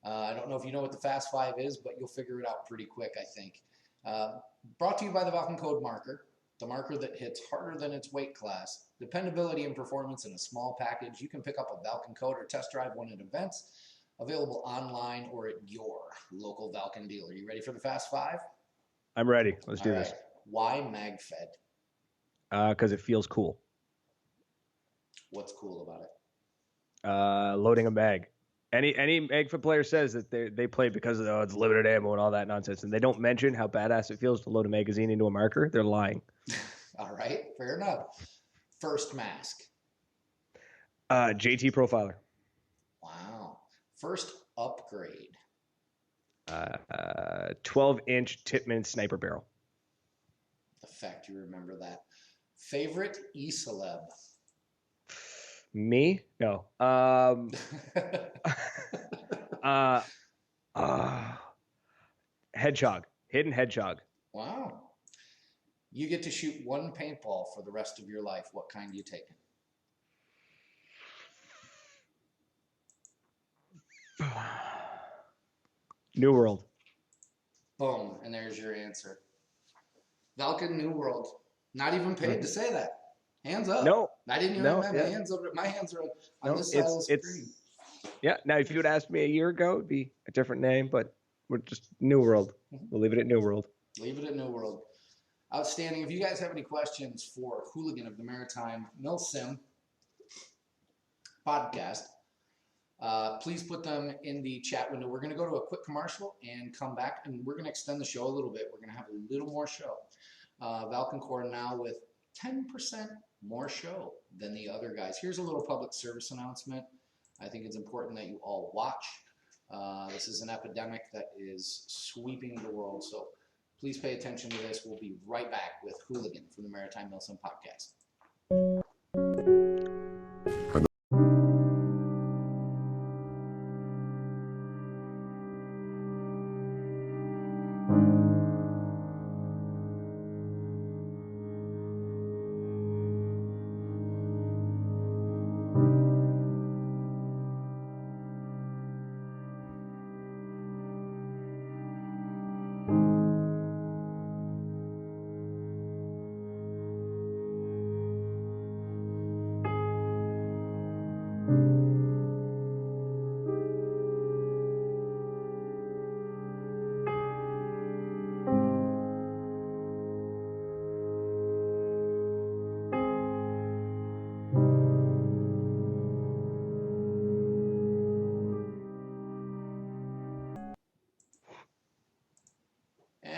A: I don't know if you know what the Fast Five is, but you'll figure it out pretty quick, I think. Brought to you by the Valken Code Marker, the marker that hits harder than its weight class. Dependability and performance in a small package. You can pick up a Valken Code or test drive one at events. Available online or at your local Valken dealer. You ready for the Fast Five?
K: I'm ready. Let's do this.
A: Why MagFed?
K: Because it feels cool.
A: What's cool about it?
K: Loading a mag. Any MagFed player says that they play because of it's limited ammo and all that nonsense, and they don't mention how badass it feels to load a magazine into a marker. They're lying.
A: All right, fair enough. First mask.
K: JT Profiler.
A: Wow. First upgrade.
K: 12-inch Tippmann sniper barrel.
A: The fact you remember that. Favorite e-celeb.
K: Me? No. Hedgehog. Hidden Hedgehog.
A: Wow. You get to shoot one paintball for the rest of your life. What kind do you take?
K: New World.
A: Boom. And there's your answer. Valken New World. Not even paid to say that. Hands up.
K: No.
A: I didn't even have my hands up. My hands are on this side of the screen.
K: Yeah. Now, if you would ask me a year ago, it'd be a different name, but we're just New World. We'll leave it at New World.
A: Leave it at New World. Outstanding. If you guys have any questions for Hooligan of the Maritime Milsim podcast, please put them in the chat window. We're going to go to a quick commercial and come back, and we're going to extend the show a little bit. We're going to have a little more show. Valken Core now with 10% more show than the other guys. Here's a little public service announcement. I think it's important that you all watch. This is an epidemic that is sweeping the world, so please pay attention to this. We'll be right back with Hooligan from the Maritime Milsim podcast.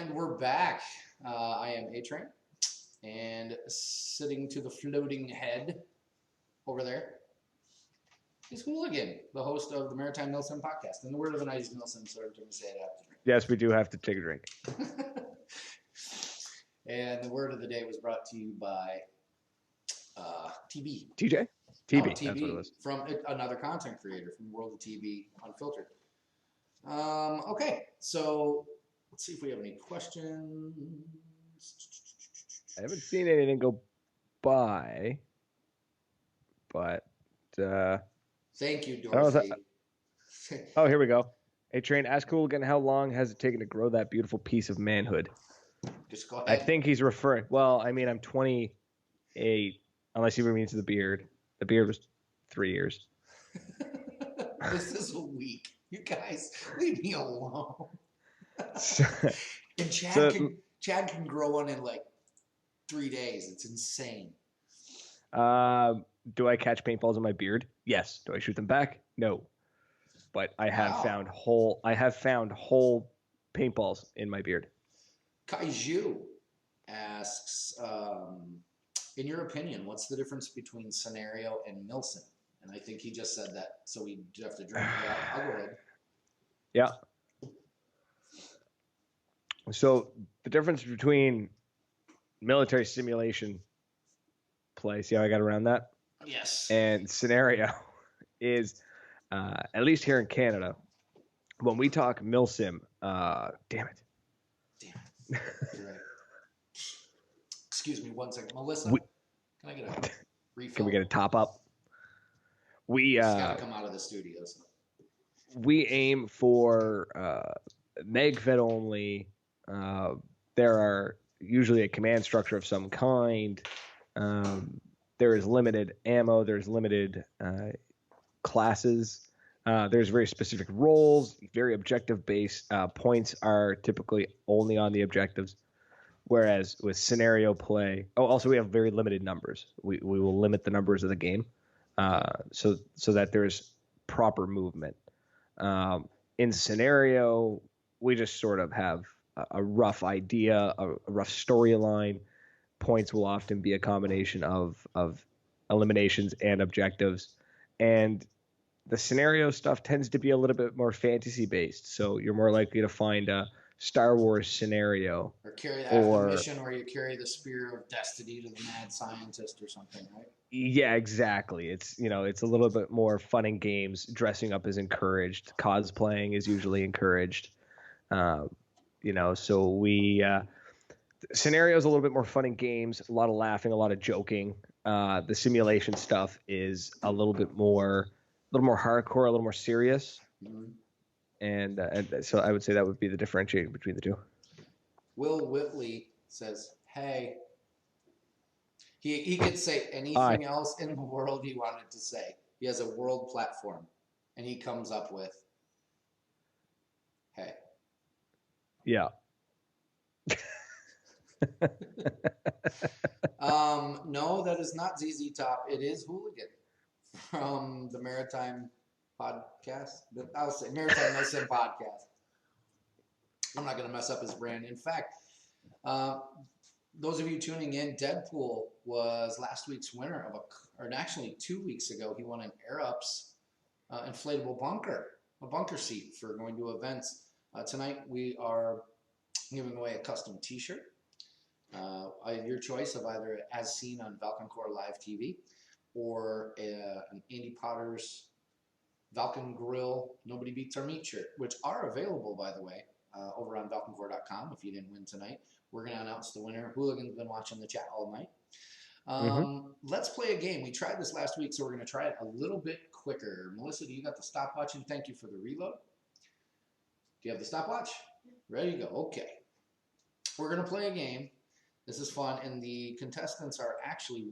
A: And we're back. I am A-Train, and sitting to the floating head over there is Hooligan, the host of the Maritime Milsim podcast. And the word of the night is Milsim, so every time we say it, I have to drink.
K: Yes, we do have to take a drink.
A: And the word of the day was brought to you by TB.
K: TJ? TB,
A: TB,
K: that's what it was.
A: From another content creator from the World of TB Unfiltered. Okay, so let's see if we have any questions.
K: I haven't seen anything go by, but
A: thank you, Dorothy.
K: Oh, here we go. Hey, Train, ask Hooligan how long has it taken to grow that beautiful piece of manhood?
A: Just go ahead.
K: I think he's referring. Well, I mean, I'm 28, unless he means the beard. The beard was 3 years.
A: This is a week. You guys, leave me alone. And Chad can grow one in like 3 days. It's insane.
K: Do I catch paintballs in my beard? Yes. Do I shoot them back? No. But I have found whole paintballs in my beard.
A: Kaiju asks, in your opinion, what's the difference between scenario and Milsim? And I think he just said that, so we have to drink it out. I'll go ahead.
K: Yeah. So the difference between military simulation play, see how I got around that?
A: Yes.
K: And scenario is, at least here in Canada, when we talk Milsim, damn it.
A: You're right. Excuse me 1 second. Melissa, can I get a refill?
K: Can we get a top up? We
A: got to come out of the studio. So.
K: We aim for meg-fed only. There are usually a command structure of some kind. There is limited ammo. There's limited classes. There's very specific roles, very objective-based. Points are typically only on the objectives, whereas with scenario play, also we have very limited numbers. We will limit the numbers of the game so that there's proper movement. In scenario, we just sort of have a rough idea, a rough storyline. Points will often be a combination of eliminations and objectives, and the scenario stuff tends to be a little bit more fantasy based. So you're more likely to find a Star Wars scenario,
A: or carry that mission where you carry the spear of destiny to the mad scientist or something, right?
K: Yeah, exactly. It's a little bit more fun in games. Dressing up is encouraged. Cosplaying is usually encouraged. So we scenario is a little bit more fun in games. A lot of laughing, a lot of joking. The simulation stuff is a little more hardcore, a little more serious.
A: Mm-hmm.
K: And so I would say that would be the differentiating between the two.
A: Will Whitley says, hey, he could say anything else in the world he wanted to say. He has a world platform, and he comes up with, hey.
K: Yeah.
A: No, that is not ZZ Top. It is Hooligan from the Maritime Podcast. I'll say Maritime Milsim Podcast. I'm not going to mess up his brand. In fact, those of you tuning in, Deadpool was last week's winner or actually 2 weeks ago, he won an Air Ups inflatable bunker, a bunker seat for going to events. Tonight we are giving away a custom T-shirt. Your choice of either as seen on Valken Live TV or an Andy Potter's Valken Grill Nobody Beats Our Meat shirt, which are available, by the way, over on valkencore.com. If you didn't win tonight, we're going to announce the winner. Hooligan's been watching the chat all night. Let's play a game. We tried this last week, so we're going to try it a little bit quicker. Melissa, do you got the stopwatch? And thank you for the reload. Do you have the stopwatch? Ready to go. Okay. We're going to play a game. This is fun, and the contestants are actually,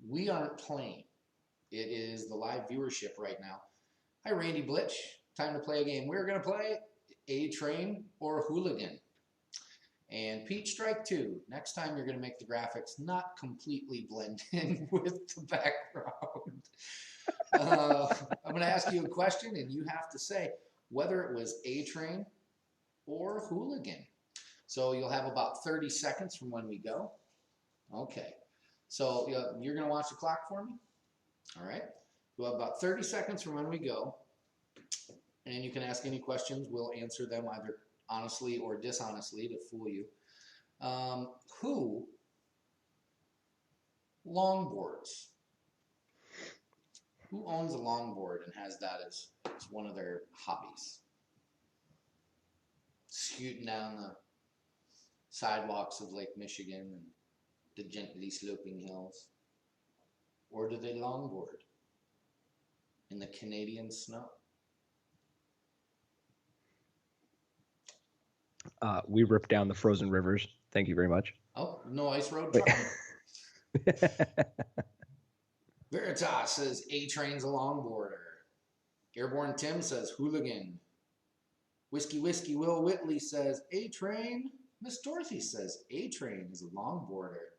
A: we aren't playing. It is the live viewership right now. Hi, Randy Blitch. Time to play a game. We're going to play A-Train or Hooligan. And Pete, strike two. Next time you're going to make the graphics not completely blend in with the background. I'm going to ask you a question, and you have to say whether it was A-Train or Hooligan. So you'll have about 30 seconds from when we go. Okay. So you're going to watch the clock for me? All right. We'll have about 30 seconds from when we go. And you can ask any questions. We'll answer them either honestly or dishonestly to fool you. Who longboards? Who owns a longboard and has that as one of their hobbies? Scooting down the sidewalks of Lake Michigan and the gently sloping hills? Or do they longboard in the Canadian snow?
K: We rip down the frozen rivers. Thank you very much.
A: Oh, no ice road trucking. Veritas says A-Train's a longboarder. Airborne Tim says Hooligan. Whiskey Will Whitley says A-Train. Miss Dorothy says A-Train is a longboarder.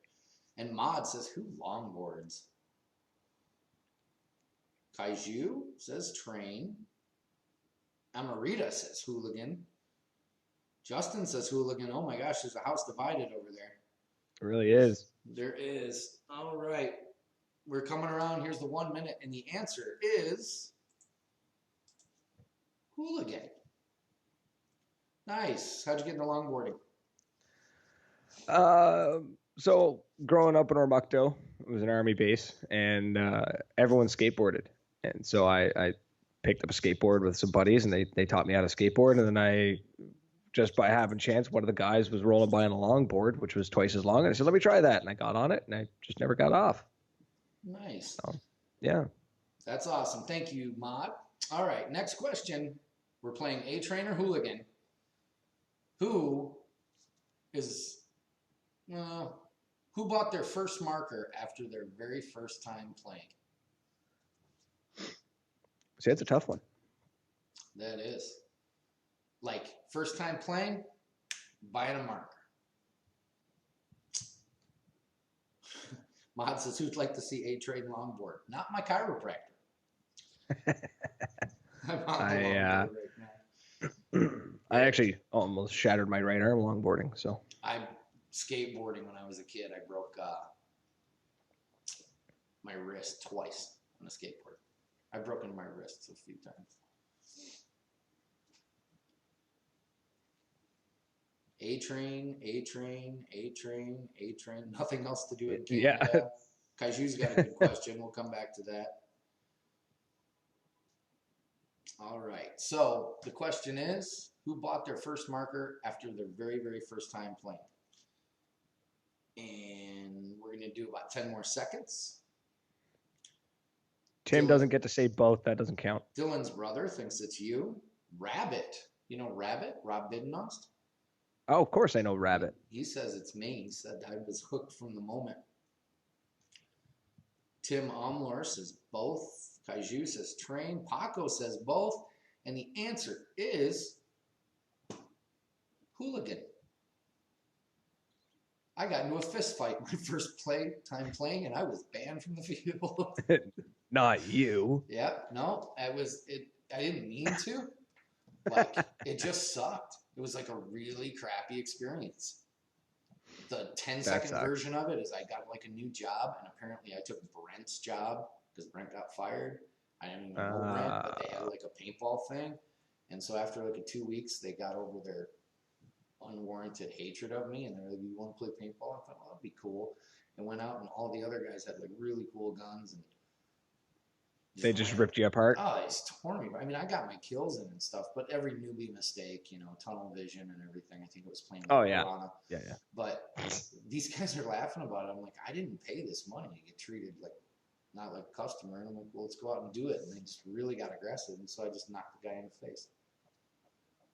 A: And Maud says, who longboards? Kaiju says train. Amarita says Hooligan. Justin says Hooligan. Oh my gosh, there's a house divided over there.
K: It really is.
A: There is. All right. We're coming around. Here's the 1 minute. And the answer is Hooligan. Nice. How'd you get into longboarding?
K: So growing up in Ormucto, it was an army base, and everyone skateboarded. And so I picked up a skateboard with some buddies, and they taught me how to skateboard. And then I, just by having chance, one of the guys was rolling by on a longboard, which was twice as long. And I said, let me try that. And I got on it, and I just never got off.
A: Nice.
K: So, yeah.
A: That's awesome. Thank you, Maud. All right, next question. We're playing A-Train or Hooligan. Who bought their first marker after their very first time playing?
K: See, that's a tough one.
A: That is. Like, first time playing, buying a marker. Mod says, who'd like to see A-Train longboard? Not my chiropractor. I'm on the longboard right now.
K: I actually almost shattered my right arm longboarding. So
A: I'm skateboarding when I was a kid. I broke my wrist twice on a skateboard. I've broken my wrists a few times. A-Train, A-Train, A-Train, A-Train. Nothing else to do in Canada. Yeah. Kaiju's got a good question. We'll come back to that. All right. So the question is, who bought their first marker after their very, very first time playing? And we're going to do about 10 more seconds.
K: Tim doesn't get to say both. That doesn't count.
A: Dylan's brother thinks it's you. Rabbit. You know Rabbit? Rob Bidenost?
K: Oh, of course I know Rabbit.
A: He says it's me. He said I was hooked from the moment. Tim Omlor says both. Kaiju says train. Paco says both. And the answer is Hooligan. I got into a fist fight my first time playing, and I was banned from the field.
K: Not you.
A: Yep. No, I didn't mean to. Like, it just sucked. It was like a really crappy experience. The 10-second version of it is I got like a new job, and apparently I took Brent's job because Brent got fired. I didn't even know Brent, but they had like a paintball thing. And so after like 2 weeks, they got over their unwarranted hatred of me, and they're like, you want to play paintball? I thought, well, that'd be cool. And went out, and all the other guys had like really cool guns, and
K: they just ripped you apart.
A: Oh, it's tore me. I mean, I got my kills in and stuff, but every newbie mistake, tunnel vision and everything. I think it was playing.
K: Oh yeah, yeah.
A: But these guys are laughing about it. I'm like, I didn't pay this money to get treated like not like a customer. And I'm like, well, let's go out and do it. And they just really got aggressive, and so I just knocked the guy in the face.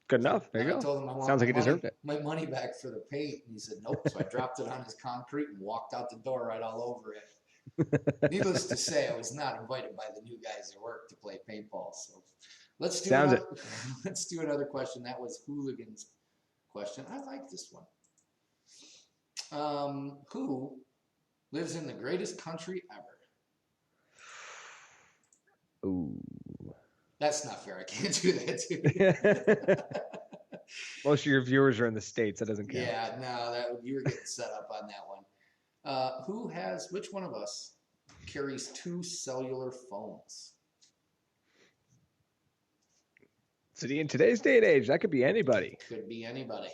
K: Good enough. There you go.
A: I told him I want
K: Sounds like he deserved it.
A: My money back for the paint, and he said nope. So I dropped it on his concrete and walked out the door right all over it. Needless to say, I was not invited by the new guys at work to play paintball. So let's do another question. That was Hooligan's question. I like this one. Who lives in the greatest country ever?
K: Ooh.
A: That's not fair. I can't do that to you.
K: Most of your viewers are in the States. That doesn't count.
A: Yeah, no, you were getting set up on that one. Which one of us carries 2 cellular phones?
K: In today's day and age, that could be anybody.
A: Could be anybody.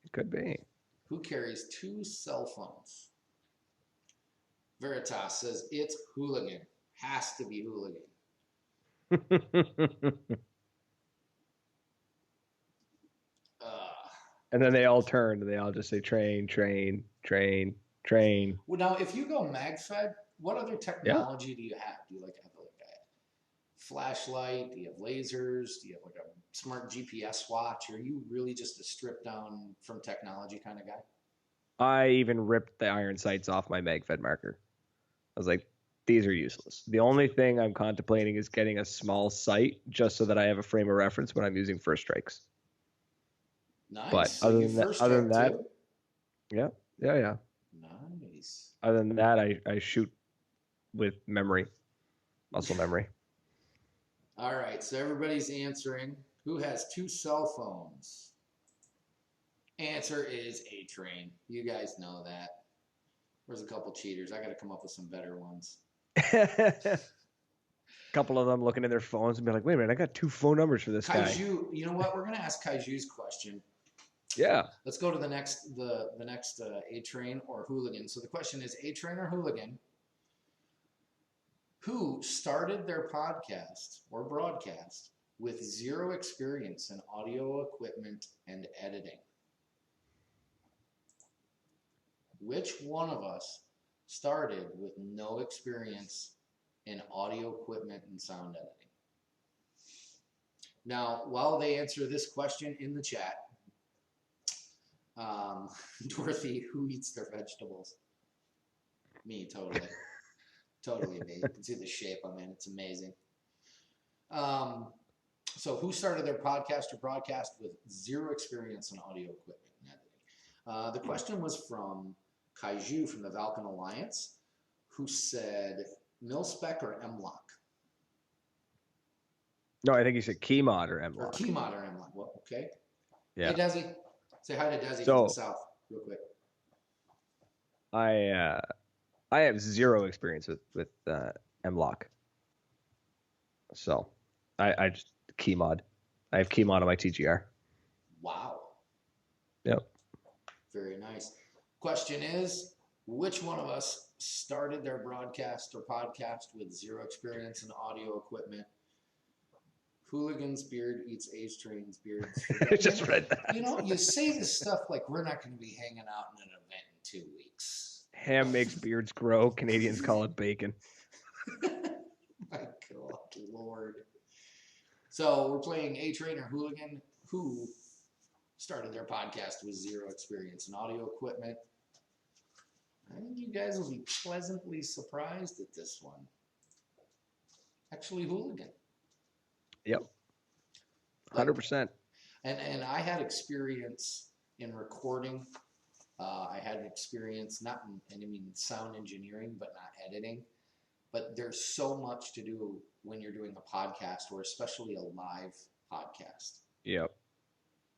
K: It could be.
A: Who carries 2 cell phones? Veritas says it's Hooligan. Has to be Hooligan.
K: And then they all turn and they all just say train, train, train, train.
A: Well, now, if you go MagFed, what other technology do you have? Do you have like a flashlight? Do you have lasers? Do you have like a smart GPS watch? Or are you really just a stripped down from technology kind of guy?
K: I even ripped the iron sights off my MagFed marker. I was like, these are useless. The only thing I'm contemplating is getting a small sight just so that I have a frame of reference when I'm using first strikes.
A: Nice.
K: But
A: So
K: other
A: you
K: than that,
A: first
K: other than
A: strike
K: that,
A: too?
K: yeah.
A: Nice.
K: Other than that, I shoot with memory, muscle memory.
A: All right, so everybody's answering. Who has 2 cell phones? Answer is A-Train. You guys know that. There's a couple cheaters. I got to come up with some better ones.
K: A couple of them looking at their phones and be like, wait a minute, I got 2 phone numbers for this guy.
A: Kaiju, you know what? We're going to ask Kaiju's question.
K: Yeah.
A: Let's go to the next A-Train or Hooligan. So the question is A-Train or Hooligan, who started their podcast or broadcast with 0 experience in audio equipment and editing? Which one of us started with no experience in audio equipment and sound editing? Now, while they answer this question in the chat, Dorothy, who eats their vegetables? Me, totally. Totally me. You can see the shape I'm in. It's amazing. So who started their podcast or broadcast with 0 experience in audio equipment and editing? The question was from Kaiju from the Valken Alliance, who said Milspec or MLOC?
K: No, I think he said Keymod or MLOC.
A: Or Keymod or MLOC. Well, okay.
K: Yeah.
A: Hey, Desi. Say hi to Desi
K: So,
A: from the South real quick.
K: I have 0 experience with MLOC. So I just Keymod. I have Keymod on my TGR.
A: Wow.
K: Yep.
A: Very nice. Question is, which one of us started their broadcast or podcast with 0 experience in audio equipment? Hooligan's beard eats A-Train's beard.
K: I just read that.
A: You know, you say this stuff like we're not going to be hanging out in an event in 2 weeks.
K: Ham makes beards grow. Canadians call it bacon.
A: My God, Lord. So we're playing A-Train or Hooligan, who started their podcast with 0 experience in audio equipment. I think you guys will be pleasantly surprised at this one. Actually, Hooligan.
K: Yep. 100%.
A: And I had experience in recording. I had an experience not in sound engineering, but not editing. But there's so much to do when you're doing a podcast, or especially a live podcast.
K: Yep.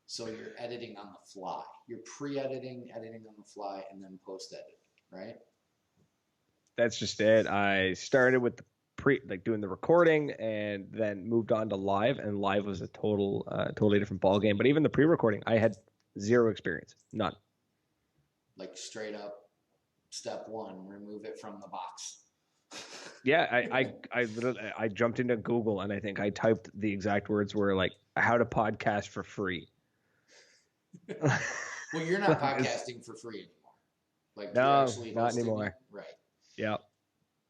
A: So you're editing on the fly. You're pre-editing, editing on the fly, and then post-editing, right?
K: That's just it. I started with the doing the recording, and then moved on to live, and live was a totally different ball game. But even the pre-recording, I had 0 experience, none.
A: Like straight up, step 1, remove it from the box.
K: Yeah, I literally I jumped into Google, and I think I typed the exact words were like how to podcast for free.
A: Well, you're not podcasting for free anymore. Like
K: no,
A: you're actually
K: not
A: hosting
K: anymore.
A: it, right?
K: Yeah.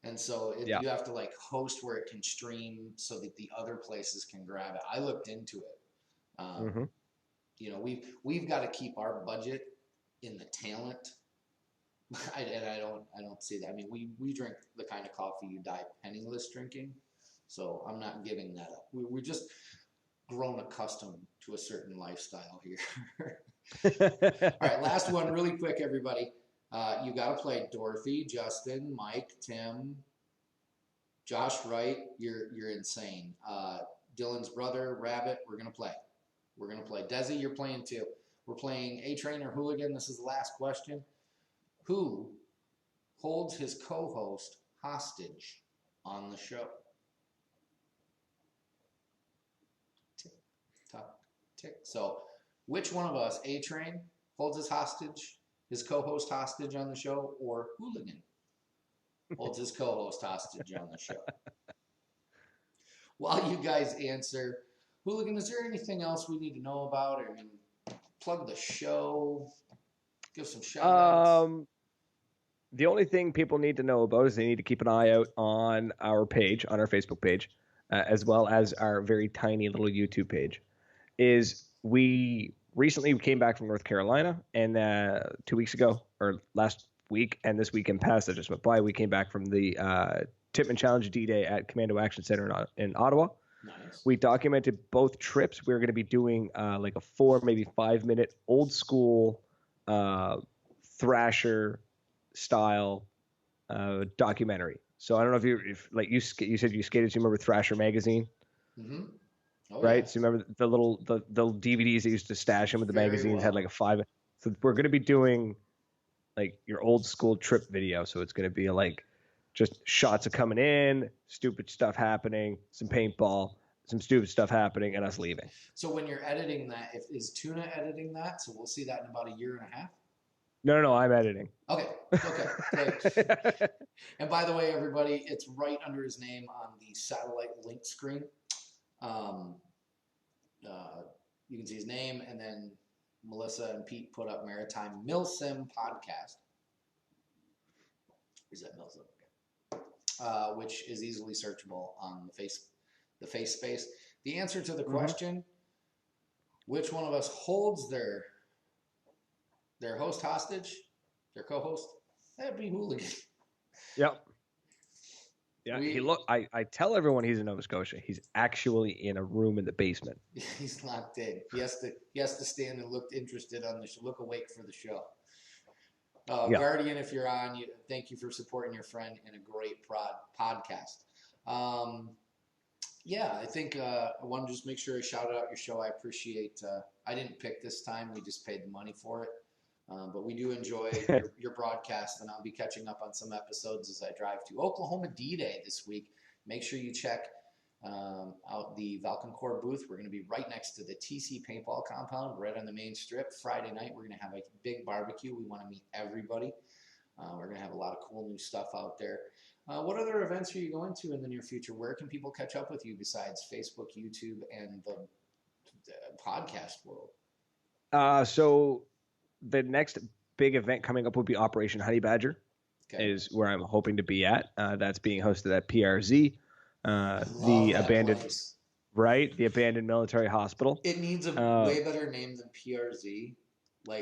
A: And so you have to like host where it can stream so that the other places can grab it. I looked into it. You know, we've got to keep our budget in the talent. And I don't see that. I mean, we drink the kind of coffee you die penniless drinking. So I'm not giving that up. We're just grown accustomed to a certain lifestyle here. All right, last one really quick, everybody. You got to play Dorothy, Justin, Mike, Tim, Josh Wright. You're insane. Dylan's brother, Rabbit, we're going to play. We're going to play. Desi, you're playing too. We're playing A-Train or Hooligan. This is the last question. Who holds his co-host hostage on the show? Tick, tock, tick. So which one of us, A-Train, holds his co-host hostage on the show, or Hooligan holds his co-host hostage on the show? While you guys answer, Hooligan, is there anything else we need to know about? I mean, plug the show, give some shout outs.
K: The only thing people need to know about is they need to keep an eye out on our page, on our Facebook page, as well as our very tiny little YouTube page. Is we recently came back from North Carolina, and 2 weeks ago, or last week, and this weekend past that just went by, we came back from the Tipman Challenge D-Day at Commando Action Center in Ottawa.
A: Nice.
K: We documented both trips. We're going to be doing like a 4, maybe 5 minute old school Thrasher style documentary. So I don't know if you said you skated. So you remember Thrasher magazine?
A: Mm-hmm. Oh,
K: right.
A: Yeah.
K: So you remember the little DVDs they used to stash in with the magazines had like a 5. So we're going to be doing like your old school trip video. So it's going to be like just shots of coming in, stupid stuff happening, some paintball, some stupid stuff happening, and us leaving.
A: So when you're editing that, is Tuna editing that? So we'll see that in about a year and a half?
K: No, I'm editing.
A: Okay, great. And by the way, everybody, it's right under his name on the satellite link screen. You can see his name, and then Melissa and Pete put up Maritime Milsim podcast. Is that Milsim? Okay. Which is easily searchable on the face space. The answer to the question, which one of us holds their host hostage, their co-host? That'd be Hooligan.
K: Yep. Yeah, I tell everyone he's in Nova Scotia. He's actually in a room in the basement.
A: He's locked in. He has to stand and look interested on the show, look awake for the show. Guardian, if you're on, thank you for supporting your friend in a great podcast. I think I want to just make sure I shout out your show. I appreciate. I didn't pick this time; we just paid the money for it. But we do enjoy your broadcast, and I'll be catching up on some episodes as I drive to Oklahoma D-Day this week. Make sure you check out the Valken Core booth. We're going to be right next to the TC Paintball Compound, right on the main strip. Friday night, we're going to have a big barbecue. We want to meet everybody. We're going to have a lot of cool new stuff out there. What other events are you going to in the near future? Where can people catch up with you besides Facebook, YouTube, and the podcast world?
K: So the next big event coming up will be Operation Honey Badger, is where I'm hoping to be at. That's being hosted at PRZ, the abandoned military hospital.
A: It needs a way better name than PRZ.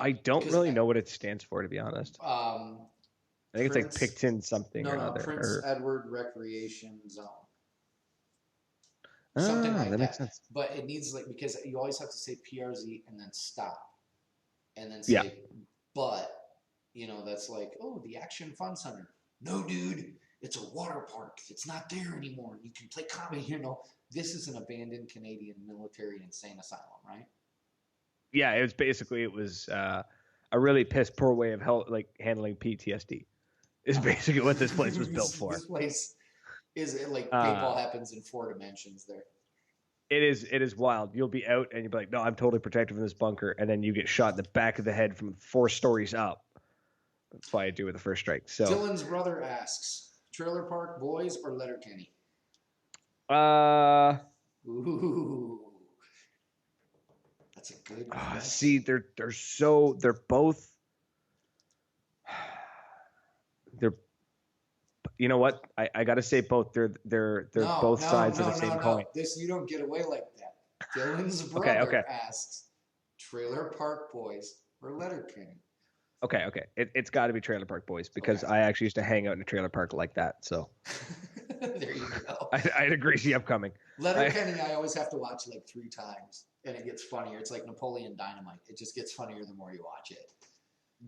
K: I don't really know what it stands for, to be honest. I think it's like Picton something or another.
A: Prince Edward Recreation Zone. Something like that.
K: Makes sense.
A: But it needs because you always have to say PRZ and then stop. And then say, but, that's like, the Action Fun Center. No, dude, it's a water park. It's not there anymore. You can play comedy. This is an abandoned Canadian military insane asylum, right?
K: Yeah, it was a really piss poor way of handling PTSD. Is basically what this place was built for.
A: This place is paintball happens in 4 dimensions there.
K: It is wild. You'll be out and you'll be like, no, I'm totally protected from this bunker. And then you get shot in the back of the head from 4 stories up. That's why I do with the first strike. So
A: Dylan's brother asks, Trailer Park Boys or Letterkenny? Ooh. That's a good question.
K: See, they're both. You know what? I got to say both. They're both sides of the same coin.
A: This you don't get away like that. Dylan's brother asks, Trailer Park Boys or Letterkenny?
K: Okay. It's got to be Trailer Park Boys because I actually used to hang out in a trailer park like that. So
A: there you go.
K: I had a greasy upcoming.
A: Letterkenny, I always have to watch 3 times, and it gets funnier. It's like Napoleon Dynamite. It just gets funnier the more you watch it.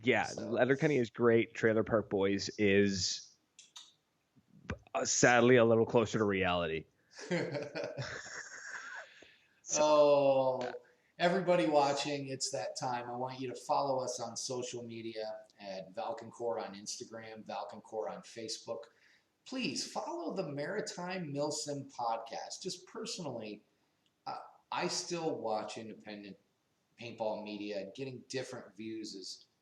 K: Yeah, Letterkenny is great. Trailer Park Boys is sadly a little closer to reality.
A: Everybody watching, it's that time. I want you to follow us on social media at Valken Core on Instagram, Valken Core on Facebook. Please follow the Maritime Milsim podcast. Just personally, I still watch independent paintball media. Getting different views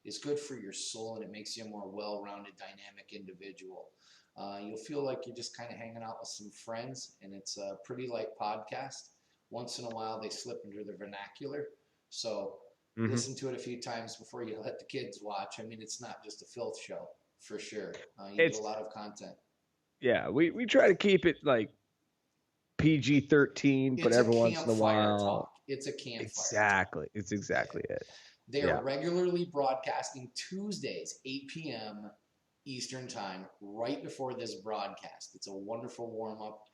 A: is good for your soul, and it makes you a more well-rounded, dynamic individual. You'll feel like you're just kind of hanging out with some friends, and it's a pretty light podcast. Once in a while, they slip into the vernacular. So listen to it a few times before you let the kids watch. I mean, it's not just a filth show, for sure. You do a lot of content.
K: Yeah, we try to keep it like PG-13, but every once in a while.
A: Talk. It's a campfire.
K: Exactly. It's exactly it.
A: They are regularly broadcasting Tuesdays, 8 p.m. Eastern Time, right before this broadcast. It's a wonderful warm-up.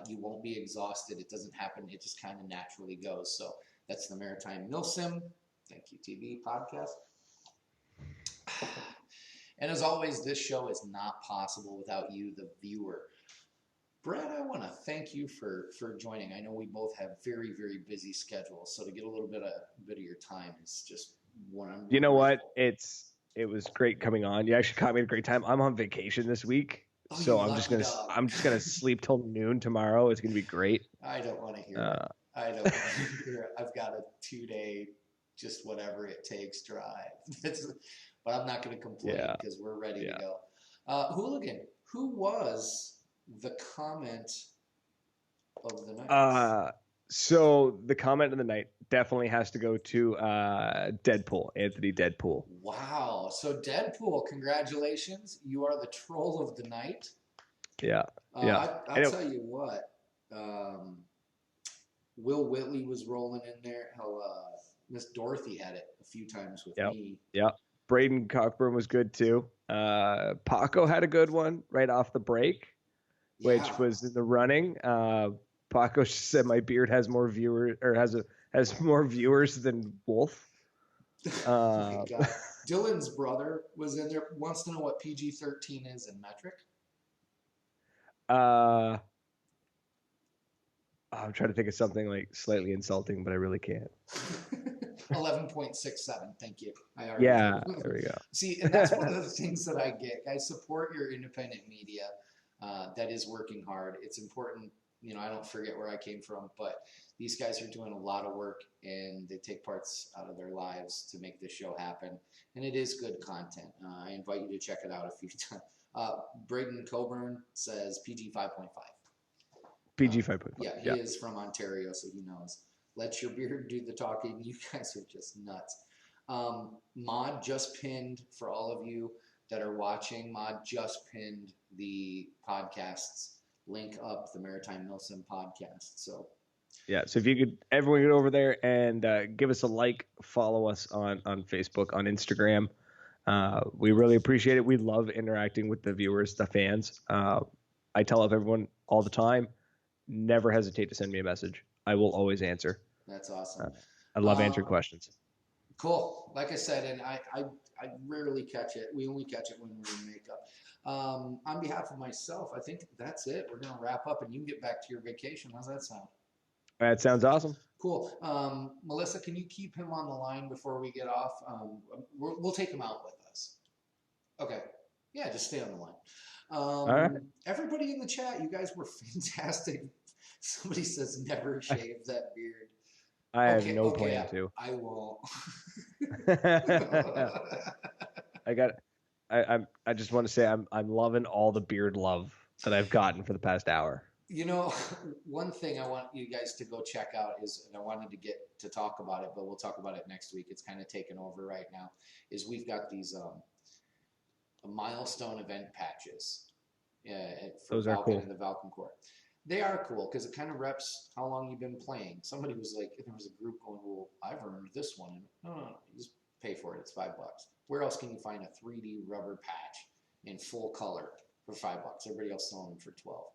A: You won't be exhausted. It doesn't happen. It just kind of naturally goes. So that's the Maritime Milsim. Thank you, TV podcast. And as always, this show is not possible without you, the viewer. Brad, I want to thank you for joining. I know we both have very, very busy schedules, so to get a little bit of your time is just one.
K: You know what? It was great coming on. You actually caught me at a great time. I'm on vacation this week, so I'm just gonna sleep till noon tomorrow. It's gonna be great.
A: I don't want to hear it. I don't want to hear it. I've got a 2-day, just whatever it takes drive. But I'm not going to complain because we're ready to go. Hooligan, who was the comment of the night?
K: So the comment of the night definitely has to go to Deadpool, Anthony Deadpool.
A: Wow. So Deadpool, congratulations. You are the troll of the night.
K: Yeah.
A: I'll tell you what. Will Whitley was rolling in there. Hell, Miss Dorothy had it a few times with me.
K: Yeah. Braden Cockburn was good too. Paco had a good one right off the break, which was in the running. Paco said my beard has more viewers or has more viewers than Wolf.
A: Oh my God. Dylan's brother was in there. Wants to know what PG-13 is in metric.
K: I'm trying to think of something like slightly insulting, but I really can't.
A: 11.67. Thank you.
K: There we go.
A: See, and that's one of the things that I get. I support your independent media that is working hard. It's important. You know, I don't forget where I came from, but these guys are doing a lot of work, and they take parts out of their lives to make this show happen. And it is good content. I invite you to check it out a few times. Braden Coburn says PG 5.5.
K: PG 5.5.
A: Yeah, he is from Ontario, so he knows. Let your beard do the talking. You guys are just nuts. Maud just pinned, for all of you that are watching, Maud just pinned the podcast's link up, the Maritime Milsim podcast. So
K: if you could, everyone get over there and give us a like, follow us on Facebook, on Instagram. We really appreciate it. We love interacting with the viewers, the fans. I tell everyone all the time, never hesitate to send me a message. I will always answer.
A: That's awesome.
K: I love answering questions.
A: Cool. Like I said, and I rarely catch it. We only catch it when we're in makeup. On behalf of myself, I think that's it. We're going to wrap up, and you can get back to your vacation. How's that sound?
K: That sounds awesome.
A: Cool. Melissa, can you keep him on the line before we get off? We'll take him out with us. Okay. Yeah, just stay on the line.
K: All right.
A: Everybody in the chat, you guys were fantastic. Somebody says never shave that beard.
K: I have no plan to.
A: I won't.
K: I just want to say I'm loving all the beard love that I've gotten for the past hour.
A: You know, one thing I want you guys to go check out is, and I wanted to get to talk about it, but we'll talk about it next week. It's kind of taken over right now. Is we've got these milestone event patches. For
K: Those are
A: Valken
K: cool.
A: and the Valken Core. They are cool because it kind of reps how long you've been playing. Somebody was like, there was a group going, well, I've earned this one. And no, you just pay for it. It's $5. Where else can you find a 3D rubber patch in full color for $5? Everybody else selling them for 12.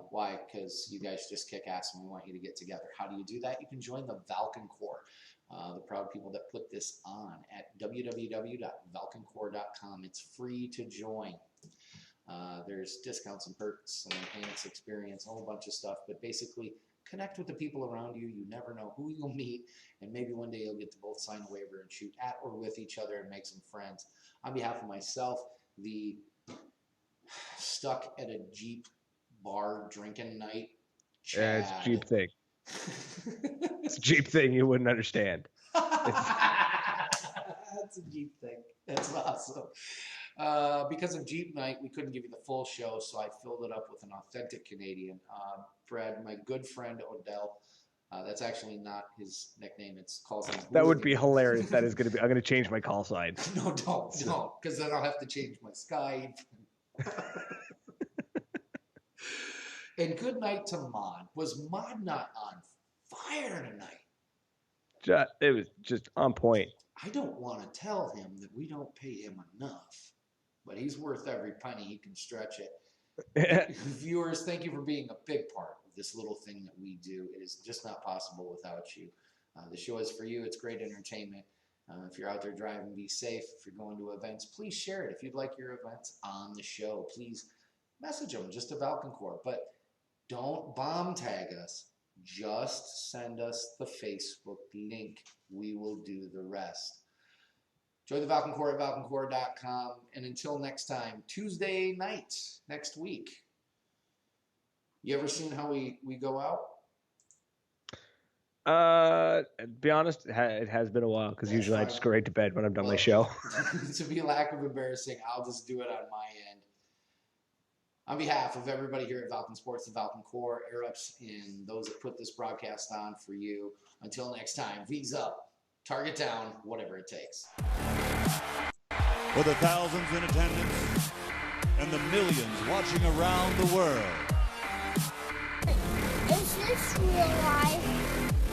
A: Why? Because you guys just kick ass and we want you to get together. How do you do that? You can join the Valken Core, the proud people that put this on at www.valkencore.com. It's free to join. There's discounts and perks and enhanced experience, a whole bunch of stuff. But basically, connect with the people around you. You never know who you'll meet, and maybe one day you'll get to both sign a waiver and shoot at or with each other and make some friends. On behalf of myself, the stuck at a Jeep bar drinking night, Chad.
K: It's a Jeep thing. It's a Jeep thing you wouldn't understand.
A: That's a Jeep thing. That's awesome. Because of Jeep night, we couldn't give you the full show, so I filled it up with an authentic Canadian. Fred, my good friend Odell. That's actually not his nickname. It's calls him.
K: That would be hilarious. That is going to be. I'm going to change my call sign.
A: No, don't, because then I'll have to change my Skype. And good night to Mod. Was Mod not on fire tonight?
K: It was just on point.
A: I don't want to tell him that we don't pay him enough, but he's worth every penny. He can stretch it. Viewers, thank you for being a big part of this little thing that we do. It is just not possible without you. The show is for you. It's great entertainment. If you're out there driving, be safe. If you're going to events, please share it. If you'd like your events on the show, please message them just to Valken Corp. But don't bomb tag us. Just send us the Facebook link. We will do the rest. Enjoy the Valken Corp at valkencorp.com. And until next time, Tuesday night, next week. You ever seen how we go out?
K: To be honest, it has been a while because usually I just go right to bed when I'm done my show.
A: To be lack of embarrassing, I'll just do it on my end. On behalf of everybody here at Valken Sports, the Valken Corps, Air Ups, and those that put this broadcast on for you. Until next time, V's up, target down, whatever it takes.
B: For the thousands in attendance and the millions watching around the world.
C: Is this real life?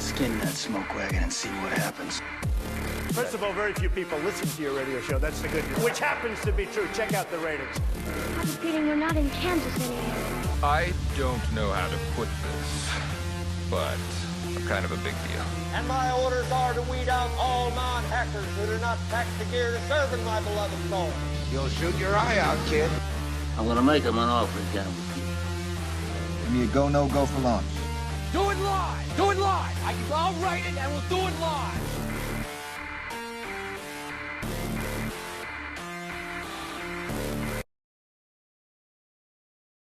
L: Skin that smoke wagon and see what happens.
E: First of all, very few people listen to your radio show. That's the good news. Which happens to be true. Check out the ratings.
C: I have a feeling we're not in Kansas anymore.
F: I don't know how to put this, but kind of a big deal.
G: And my orders are to weed out all non-hackers who do not pack the gear to serve in my beloved soul.
H: You'll shoot your eye out, kid.
D: I'm gonna make him an offer again with you.
H: Give me a go, no go for launch.
I: Do it live! Do it live! I'll write it and we'll do it live!